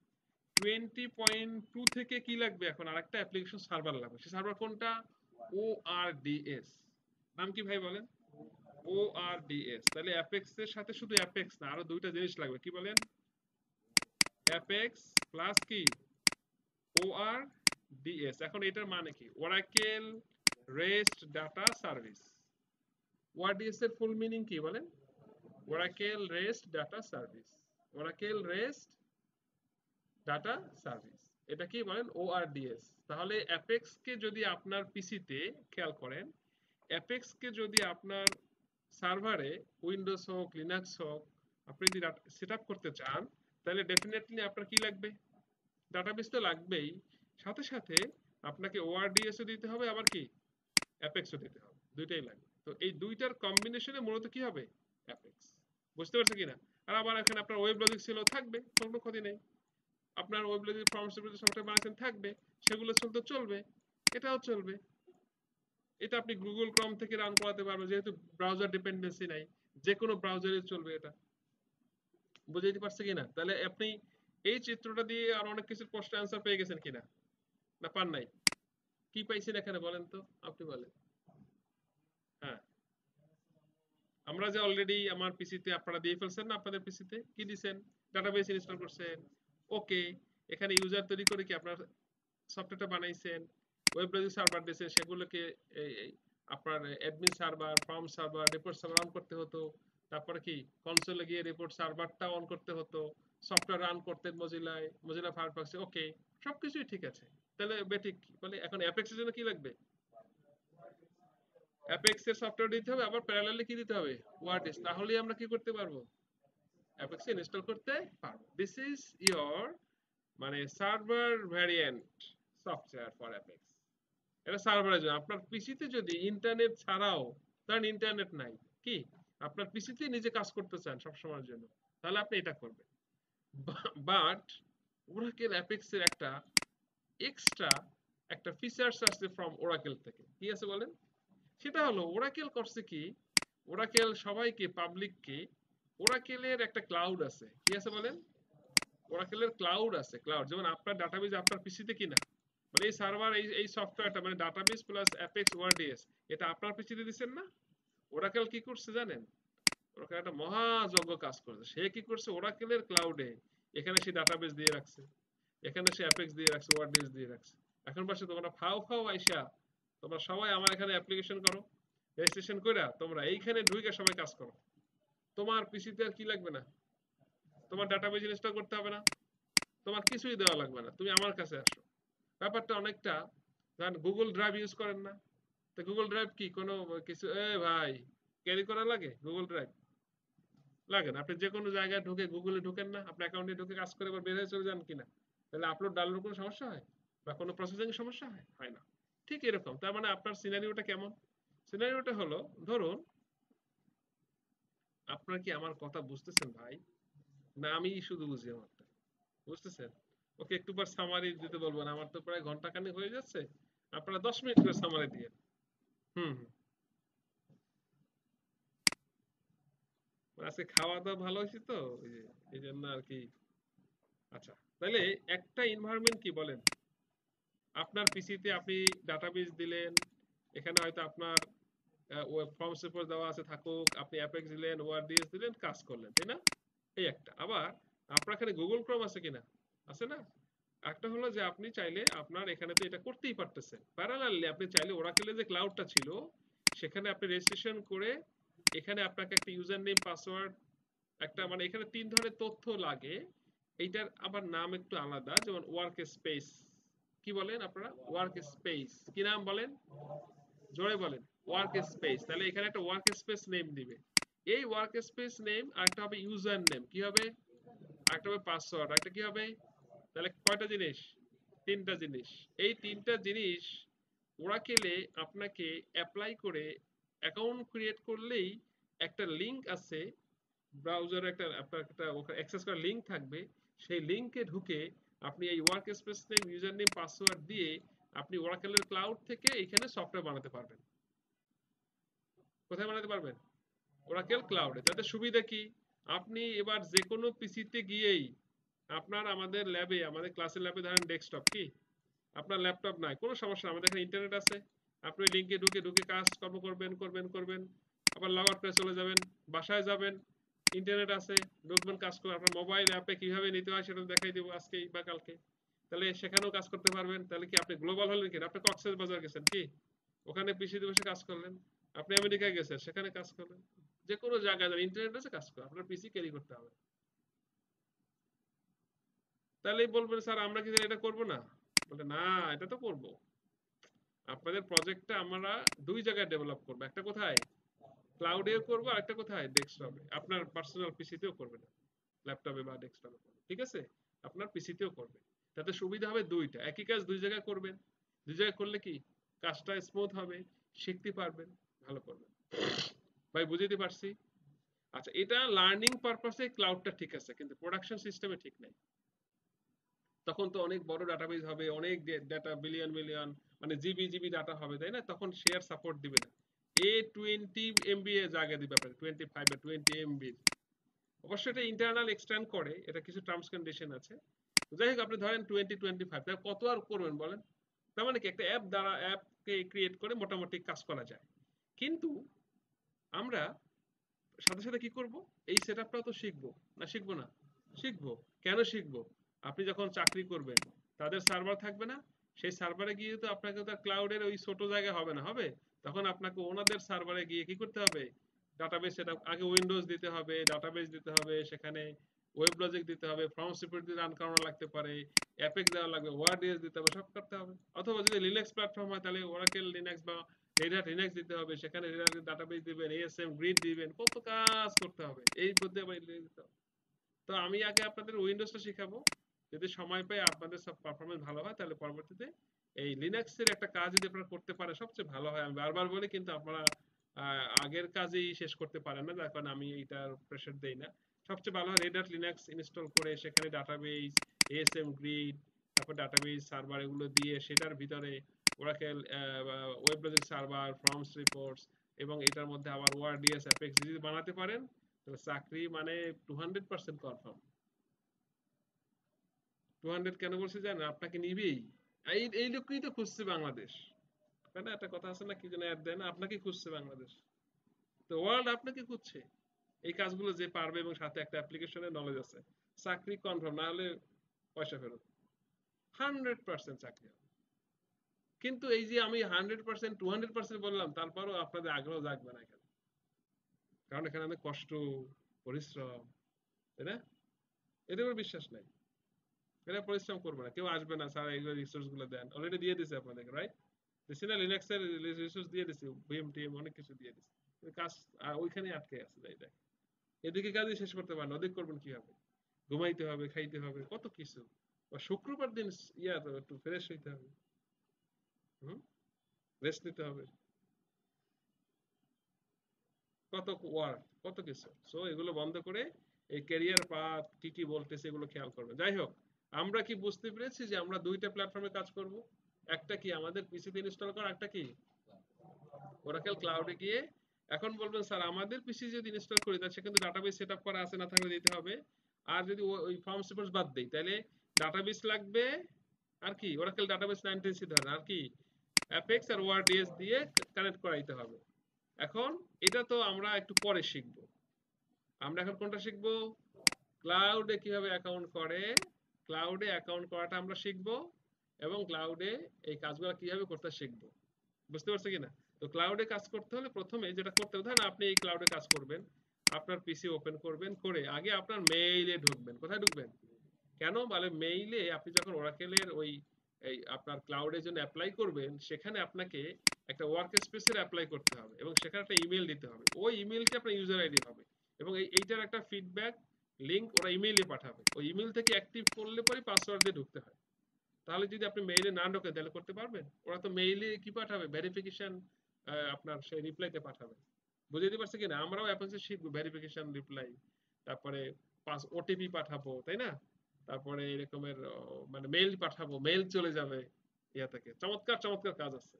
20.2 থেকে কি লাগবে এখন? আরেকটা অ্যাপ্লিকেশন সার্ভার লাগবে। সে সার্ভার কোনটা? ORDS। নাম কি ভাই বলেন? ORDS। তাহলে অ্যাপেক্স এর সাথে শুধু অ্যাপেক্স না, আরো দুইটা জিনিস লাগবে, কি বলেন? অ্যাপেক্স প্লাস কি? ORDS। এখন এটার মানে কি? Oracle rest data service. ORDS এর ফুল মিনিং কি বলেন? Oracle rest data service. Oracle rest data service. এটা কি বলেন? ORDS। তাহলে অ্যাপেক্স কে যদি আপনার পিসিতে, খেয়াল করেন, অ্যাপেক্স কে যদি আপনার সার্ভারে, উইন্ডোজ হোক লিনাক্স হোক, আপনি যদি সেট আপ করতে চান, তাহলে ডেফিনেটলি আপনার কি লাগবে? ডাটাবেস তো লাগবেই, সাথে সাথে আপনাকে ORDS ও দিতে হবে, আবার কি অ্যাপেক্স ও দিতে হবে, দুইটাই লাগবে। তো এই দুইটার কম্বিনেশনে মূলত কি হবে? অ্যাপেক্স। বুঝতে পারছে কিনা? আর আবার এখানে আপনার ওয়েব লজিক ছিল, থাকবে, কোনো ক্ষতি নেই। আপনার ওয়েব লজিক ফর্ম সফটওয়্যার বানাচ্ছেন, থাকবে, সেগুলো চলতে চলবে, এটাও চলবে। এটা আপনি গুগল ক্রোম থেকে রান করাতে পারবেন, যেহেতু ব্রাউজার ডিপেন্ডেন্সি নাই, যে কোনো ব্রাউজারে চলবে এটা। বুঝাইতে পারছে কিনা? তাহলে আপনি এই চিত্রটা দিয়ে আর অনেক কিছুর প্রশ্ন অ্যান্সার পেয়ে গেছেন কিনা, না পান নাই? কি পাইছেন এখানে বলেন তো, আপনি বলেন। হ্যাঁ, আমরা যে অলরেডি আমার পিসিতে আপনারা দিয়ে ফেলছেন না, আপনাদের পিসিতে কি দিছেন? ডাটাবেস ইনস্টল করছেন, ওকে। এখানে ইউজার তৈরি করে কি আপনার সফটওয়্যারটা বানাইছেন, ওয়েব ব্রাউজিং সার্ভার দিয়েছেন, সেগুলোকে আপনার admin server, form server, report server on করতে হতো। তারপরে কি কনসোলে গিয়ে রিপোর্ট সার্ভারটা অন করতে হতো, সফটওয়্যার রান করতেন মজিলায়, মজিলা ফায়ারফক্সে, ওকে, সবকিছুই ঠিক আছে। তাহলে বেঠিক বলে এখন অ্যাপেক্সের জন্য কি লাগবে? অ্যাপেক্স এর সফটওয়্যার দিতে হবে, আবার প্যারালালি কি দিতে হবে? ওয়ার্ডস। তাহলেই আমরা কি করতে পারবো? অ্যাপেক্স ইনস্টল করতে পারবো। দিস ইজ ইয়োর মানে server variant software for apex. এটা সার্ভারের জন্য। আপনার পিসিতে যদি ইন্টারনেট ছাড়াও, ধরেন ইন্টারনেট নাই, কি আপনার পিসিতে নিজে কাজ করতে চান সব সময়ের জন্য, তাহলে আপনি এটা করবেন। বাট ওরাকেল অ্যাপেক্স এর একটা এক্সট্রা একটা ফিচার্স আসছে ফ্রম ওরাকেল থেকে, কি আছে বলেন? সেটা হলো ওরাকেল করছে কি, ওরাকেল সবাইকে, পাবলিককে, ওরাকেলের একটা ক্লাউড আছে, কি আছে বলেন? ওরাকেলের ক্লাউড আছে। ক্লাউড যেমন আপনার ডাটাবেস আপনার পিসিতে কিনা, মানে এই সার্ভার, এই সফটওয়্যারটা মানে ডাটাবেস প্লাস অ্যাপেক্স ওআরডিএস, এটা আপনার পিসিতে দিচ্ছেন না? ওরাকেল কি করছে জানেন? ওরাকেল একটা মহাযজ্ঞ কাজ করছে। সে কি করছে? ওরাকেলের ক্লাউডে এখানে সে ডাটাবেস দিয়ে রাখছে, এখানে সে অ্যাপেক্স দিয়ে রাখছে, ওআরডিএস দিয়ে রাখছে। এখন পাশে তোমরা ফাও ফাও আইসা, তোমরা সবাই আমার এখানে অ্যাপ্লিকেশন করো, রেজিস্ট্রেশন কইরা তোমরা এইখানে ঢুকে সবাই কাজ করো। তোমার পিসিতে আর কি লাগবে না, তোমার ডাটাবেস ইনস্টল করতে হবে না, তোমার কিছুই দেওয়া লাগবে না, তুমি আমার কাছে আসো। ব্যাপারটা অনেকটা, ধরেন গুগল ড্রাইভ ইউজ করেন না? তো গুগল ড্রাইভ কি কোনো কিছু, এ ভাই, ক্যারি করা লাগে গুগল ড্রাইভ? লাগে না। আপনি যে কোনো জায়গায় ঢুকে গুগলে ঢুকেন না, আপনি অ্যাকাউন্টে ঢুকে কাজ করে আবার বের হয়ে চলে যান কিনা, তাহলে আপলোড ডাউনলোড কোনো সমস্যা হয় বা কোনো প্রসেসিং সমস্যা হয়? হয় না। ঠিক এরকম, তার মানে আপনার সিনারিওটা কেমন? সিনারিওটা হলো, ধরুন আপনার কি আমার কথা বুঝতেছেন ভাই, না আমি শুধু বুঝি আমারটা? বুঝতেছেন? ওকে একটু পর সামারি দিতে বলবো না, আমার তো প্রায় ঘন্টা খানেক হয়ে যাচ্ছে, আপনারা 10 মিনিট করে সামারি দিয়ে। হুম হুম। আজকে খাওয়া দাওয়া ভালো হয়েছে তো, ওই যে এই জন্য আর কি। আচ্ছা, তাহলে একটা এনভায়রনমেন্ট কি বলেন, আপনার পিসিতে আপনি ডাটাবেস দিলেন, এখানে হয়তো আপনার ফর্ম সাপোজ দেওয়া আছে থাকুক, আপনি অ্যাপেক্স দিলেন, ওআরডিএস দিলেন, কাজ করলেন, তাই না? এই একটা। আবার আপনার এখানে গুগল ক্রোম আছে কিনা? আছে না? একটা হলো যে আপনি চাইলে আপনার এখানে তো এটা করতেই পারতেছেন, প্যারালালি আপনি চাইলে ওরাকেলে যে ক্লাউডটা ছিল সেখানে আপনি রেজিস্ট্রেশন করে এখানে আপনাকে একটা ইউজার নেম পাসওয়ার্ড, একটা মানে এখানে 3 ধরনের তথ্য লাগে। এইটার আবার নাম একটু আলাদা, যেমন ওয়ার্ক স্পেস। কি বলেন আপনারা? ওয়ার্ক স্পেস কি নাম বলেন? জোরে বলেন। Work space. তাহলে এখানে একটা ওয়ার্ক স্পেস নেম দিবে। এই ওয়ার্ক স্পেস নেম আর একটা হবে ইউজার নেম, কি হবে? একটা হবে পাসওয়ার্ড, একটা কি হবে? তাহলে কয়টা জিনিস? 3টা জিনিস। এই 3টা জিনিস ওরাকেলে আপনাকে অ্যাপ্লাই করে অ্যাকাউন্ট ক্রিয়েট করলেই একটা লিংক আছে, ব্রাউজারে একটা আপনার একটা অ্যাক্সেস করার লিংক থাকবে। সেই লিংকে ঢুকে আপনি এই work space name, user name, password দিয়ে আপনি ওরাকেলের ক্লাউড থেকে এখানে সফটওয়্যার বানাতে পারবেন। কোথায় বানাতে পারবেন? ওরাকেল ক্লাউডে। তাতে সুবিধা কি? আপনি এবার যে কোনো পিসিতে গিয়েই আপনার আমাদের ল্যাবে, আমাদের ক্লাসের ল্যাবে ধরেন ডেস্কটপ কি, আপনার ল্যাপটপ নাই, কোনো সমস্যা না, আমাদের এখানে ইন্টারনেট আছে। আপনি ওই লিঙ্কে ঢুকে ঢুকে কাজ কর্ম করবেন, আবার লগ আউট করে চলে যাবেন, বাসায় যাবেন, ইন্টারনেট আছে, ঢুকবেন, কাজ করবেন। আপনার মোবাইল অ্যাপে কিভাবে নিতে হয় সেটা দেখাই দেবো আজকেই বা কালকে। তাহলে সেখানেও কাজ করতে পারবেন। তাহলে কি আপনি গ্লোবাল হলেন কি? আপনি কক্সেস বাজার গেছেন কি, ওখানে পিসিতে বসে কাজ করলেন। আপনি আমেরিকায় গেছেন, সেখানে কাজ করলেন। যে কোনো জায়গায় ইন্টারনেট আছে, কাজ করেন, আপনার পিসি ক্যারি করতে হবে। তাহলেই বলবেন স্যার আমরা কি এটা করব না? বলে না, এটা তো করব। আপনাদের প্রজেক্টটা আমরা 2 জায়গায় ডেভেলপ করবো, একটা কোথায়? ক্লাউডেও করবো, আর একটা কোথায়? ডেস্কটপে। আপনার পার্সোনাল পিসিতেও করবে না, ল্যাপটপে বা ডেস্কটপে করবে, ঠিক আছে? আপনার পিসিতেও করবে। তাতে সুবিধা হবে দুইটা, একই কাজ 2 জায়গায় করবেন। 2 জায়গায় করলে কি কাজটা স্মুথ হবে, শিখতে পারবেন, ভালো করবেন। ভাই বুঝতে পারছি? আচ্ছা, এটা লার্নিং পারপাসে ক্লাউডটা ঠিক আছে, কিন্তু প্রোডাকশন সিস্টেমে ঠিক নাই। তখন তো অনেক বড় ডাটাবেজ হবে, অনেক ডাটা, বিলিয়ন বিলিয়ন মানে জিবি জিবি ডাটা হবে, তাই না? তখন শেয়ার সাপোর্ট দিবে না। 20 MB এ জায়গা দিবে আপনাকে, 25 বা 20 MB। অবশ্যই এটা ইন্টারনাল এক্সটেন্ড করে, এটা কিছু টার্মস কন্ডিশন আছে। যাই হোক, আপনি ধরেন 20-25, তাহলে কত আর করবেন বলেন? তার মানে কি একটা অ্যাপ দ্বারা অ্যাপকে ক্রিয়েট করে মোটামুটি কাজ করা যায়। কিন্তু আমরা সাথে সাথে কি করব? এই সেটআপটাও তো শিখবো, না শিখবো না? শিখবো। কেন শিখবো? আপনি যখন চাকরি করবেন, তাদের সার্ভার থাকবে না? সেই সার্ভারে গিয়ে তো আপনাকে তো ক্লাউডের ওই ছোট জায়গা হবে না, হবে? তখন আপনাকে ওনাদের সার্ভারে গিয়ে কি করতে হবে? ডাটাবেস সেটআপ, আগে উইন্ডোজ দিতে হবে, ডাটাবেস দিতে হবে, সেখানে ওয়েব লজিক দিতে হবে, ফর্ম সিকিউরিটি রান করানো লাগতে পারে, অ্যাপেক্স দেওয়া লাগবে, ওআরডিএস দিতে হবে, সব করতে হবে। অথবা যদি লিনাক্স প্ল্যাটফর্ম হয় তাহলে ওরাকেল লিনাক্স বা রেড হ্যাট লিনাক্স দিতে হবে, সেখানে রেড হ্যাট ডাটাবেস দিবেন, এএসএম গ্রিড দিবেন, কত কাজ করতে হবে এই মধ্যে আবার দিতে হবে। তো আমি আগে আপনাদের উইন্ডোজটা শিখাবো, যদি সময় পাই, আপনাদের সব পারফরমেন্স ভালো হয়, তাহলে পরবর্তীতে এই লিনাক্সের একটা কাজ যদি আপনারা করতে পারেন সবচেয়ে ভালো হয়। আমি বারবার বলি, কিন্তু আপনারা আগের কাজেই শেষ করতে পারেন না, যার কারণে আমি এইটার প্রেশার দেই না। সবচেয়ে ভালো হয় রেড হ্যাট লিনাক্স ইনস্টল করে সেখানে ডাটাবেস, এএসএম গ্রিড, তারপর ডাটাবেস সার্ভার এগুলো দিয়ে সেটার ভিতরে Oracle web logic server, forms reports, এবং এটার মধ্যে আবার ওআরডিএস অ্যাপেক্স যদি বানাতে পারেন, তাহলে চাকরি মানে 200% কনফার্ম। 200 কেন বলছি জানেন? আপনাকে নিবেই। এই এই লোকই তো খুঁজছে বাংলাদেশ, তাই না? একটা কথা আছে না, কি যেন অ্যাড দেয় না, আপনাকে খুঁজছে বাংলাদেশ। তো ওয়ার্ল্ড আপনাকে খুঁজছে, এই কাজগুলো যে পারবে এবং সাথে একটা অ্যাপ্লিকেশনের নলেজ আছে। চাকরি কনফার্ম, না হলে পয়সা ফেরত। 100% চাকরি হবে। কিন্তু এই যে আমি 100%, 200% বললাম, তারপরও আপনাদের আগ্রহ জাগবে না এখানে। কারণ এখানে অনেক কষ্ট, পরিশ্রম, তাই না? এদের উপর বিশ্বাস নাই। এরা পরিশ্রম করবে না, কেউ আসবে না, স্যার এইগুলো রিসোর্স গুলো দেন, অলরেডি দিয়ে দিছে আপনাদেরকে, রাইট? দিছি না? লিনাক্সের রিসোর্স দিয়ে দিছি, ভিএম টিএম অনেক কিছু দিয়ে দিছি, কাজ ওইখানেই আটকে আছে, যাই দেখ। এদিকে কাজই শেষ করতে পারেন, ওদিক করবেন কিভাবে? ঘুমাইতে হবে, খাইতে হবে, কত কিছু। বা শুক্রবার দিন ইয়া তো একটু ফ্রেশ হইতে হবে, হুম, রেস্ট নিতে হবে, কত ওয়ার্ক, কত কিছু। সো এগুলো বন্ধ করে এই ক্যারিয়ার পাথ কি কি বলতেছে এগুলো খেয়াল করবেন। যাই হোক, আমরা কি বুঝতে পেরেছি যে আমরা দুইটা প্ল্যাটফর্মে কাজ করব? একটা কি আমাদের পিসিতে ইনস্টল করা, একটা কি ওরাকেল ক্লাউডে গিয়ে। এখন বলবেন স্যার আমাদের পিসি যদি ইনস্টল করি তাহলে সেখানে ডাটাবেস সেটআপ করা আছে, না থাকলে দিতে হবে। আর যদি ওই ফর্ম সিপোর্টস বাদ দেই তাহলে ডাটাবেস লাগবে, আর কি ওরাকেল ডাটাবেস 19C ধরেন, আর কি অ্যাপেক্স আর ওআরডিএস দিয়ে কানেক্ট করাইতে হবে। এখন এটা তো আমরা একটু পরে শিখবো। আমরা এখন কোনটা শিখবো? ক্লাউডে কিভাবে অ্যাকাউন্ট করে, ক্লাউডে অ্যাকাউন্ট করাটা আমরা শিখবো, এবং ক্লাউডে এই কাজগুলো কিভাবে করতে শিখবো। বুঝতে পারছো কিনা? তো ক্লাউডে কাজ করতে হলে প্রথমে যেটা করতে হবে, ধরেন আপনি এই ক্লাউডে কাজ করবেন, আপনার পিসি ওপেন করবেন, করে আগে আপনার মেইলে ঢুকবেন। কোথায় ঢুকবেন? কেন বলে, মেইলে আপনি যখন ওরাকেলের ওই এই আপনার ক্লাউডের জন্য অ্যাপ্লাই করবেন, সেখানে আপনাকে একটা ওয়ার্ক স্পেসের অ্যাপ্লাই করতে হবে এবং সেখানে একটা ইমেল দিতে হবে। ওই ইমেলটি আপনার ইউজার আইডি হবে, এবং এইটার একটা ফিডব্যাক লিংক ওরা ইমেইলে পাঠাবে। ওই ইমেল থেকে অ্যাক্টিভ করলে পরে পাসওয়ার্ড দিয়ে ঢুকতে হয়। তাহলে যদি আপনি মেইলে না ঢোকেন তাহলে করতে পারবেন? ওরা তো মেইলে কি পাঠাবে, ভেরিফিকেশন, আপনার সেই রিপ্লাইতে পাঠাবে। বুঝতে পারছে কিনা? আমরাও অ্যাপেন্সে শিখবো ভেরিফিকেশন রিপ্লাই, তারপরে পাস ওটিপি পাঠাবো, তাই না? তারপরে এরকমের মানে মেইল পাঠাবো, মেইল চলে যাবে ইয়া থেকে। চমৎকার চমৎকার কাজ আছে,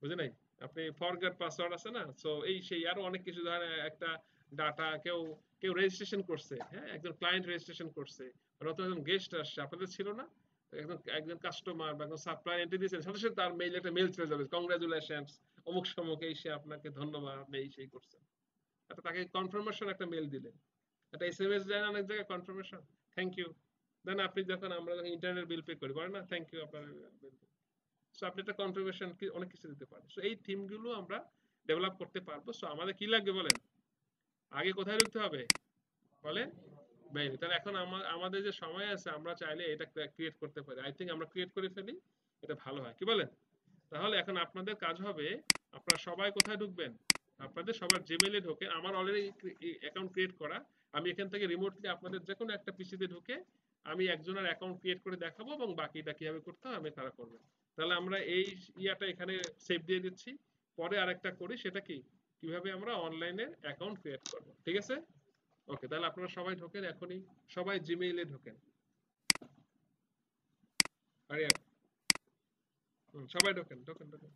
বুঝে নাই? আপনি ফরগেট পাসওয়ার্ড আছে না, সো এই সেই আরো অনেক কিছু। ধরেন একটা ডাটা কেউ কেউ রেজিস্ট্রেশন করছে, হ্যাঁ, একজন ক্লায়েন্ট রেজিস্ট্রেশন করছে, নতুন একজন গেস্ট আসছে, আপনাদের ছিল না, একজন একজন কাস্টমার বা একজন সাপ্লায়ার এন্ট্রি দিয়েছেন, সাথে সাথে তার মেইলে একটা মেইল চলে যাবে, কংগ্রাচুলেশনস, অমুক সমুক এই সে আপনাকে ধন্যবাদ, এই সেই করছেন। একটা তাকে কনফার্মেশন একটা মেইল দিলেন, একটা এসএমএস দেন অনেক জায়গায় কনফার্মেশন, থ্যাংক ইউ। দেন আপনি যখন আমরা যখন ইন্টারনেট বিল পে করি, করে না, থ্যাংক ইউ আপনার বিল। সো আপনি একটা কনফার্মেশন কি অনেক কিছু দিতে পারেন। সো এই থিমগুলো আমরা ডেভেলপ করতে পারবো। সো আমাদের কি লাগবে বলেন? আগে কোথায় ঢুকতে হবে বলেন? মেইল। তাহলে এখন আমাদের যে সময় আছে, আমরা চাইলে এটা ক্রিয়েট করতে পারি। আই থিংক আমরা ক্রিয়েট করে ফেলি, এটা ভালো হয়, কি বলেন? তাহলে এখন আপনাদের কাজ হবে, আপনারা সবাই কোথায় ঢুকবেন? আপনাদের সবার জিমেইলে ঢোকে। আমার অলরেডি অ্যাকাউন্ট ক্রিয়েট করা। আমি এখান থেকে রিমোটলি আপনাদের যে কোনো একটা পিসিতে ঢুকে আমি একজনের অ্যাকাউন্ট ক্রিয়েট করে দেখাবো, এবং বাকিটা কিভাবে করতে হয় আমি তারা করবেন। তাহলে আমরা এই ইয়াটা এখানে সেভ দিয়ে দিচ্ছি। পরে আরেকটা করি, সেটা কি, কিভাবে আমরা অনলাইনে অ্যাকাউন্ট ক্রিয়েট করব, ঠিক আছে? ওকে, তাহলে আপনারা সবাই ঢোকেন এখনই, সবাই জিমেইলে ঢোকেন। আরে সবাই ঢোকেন ঢোকেন ঢোকেন।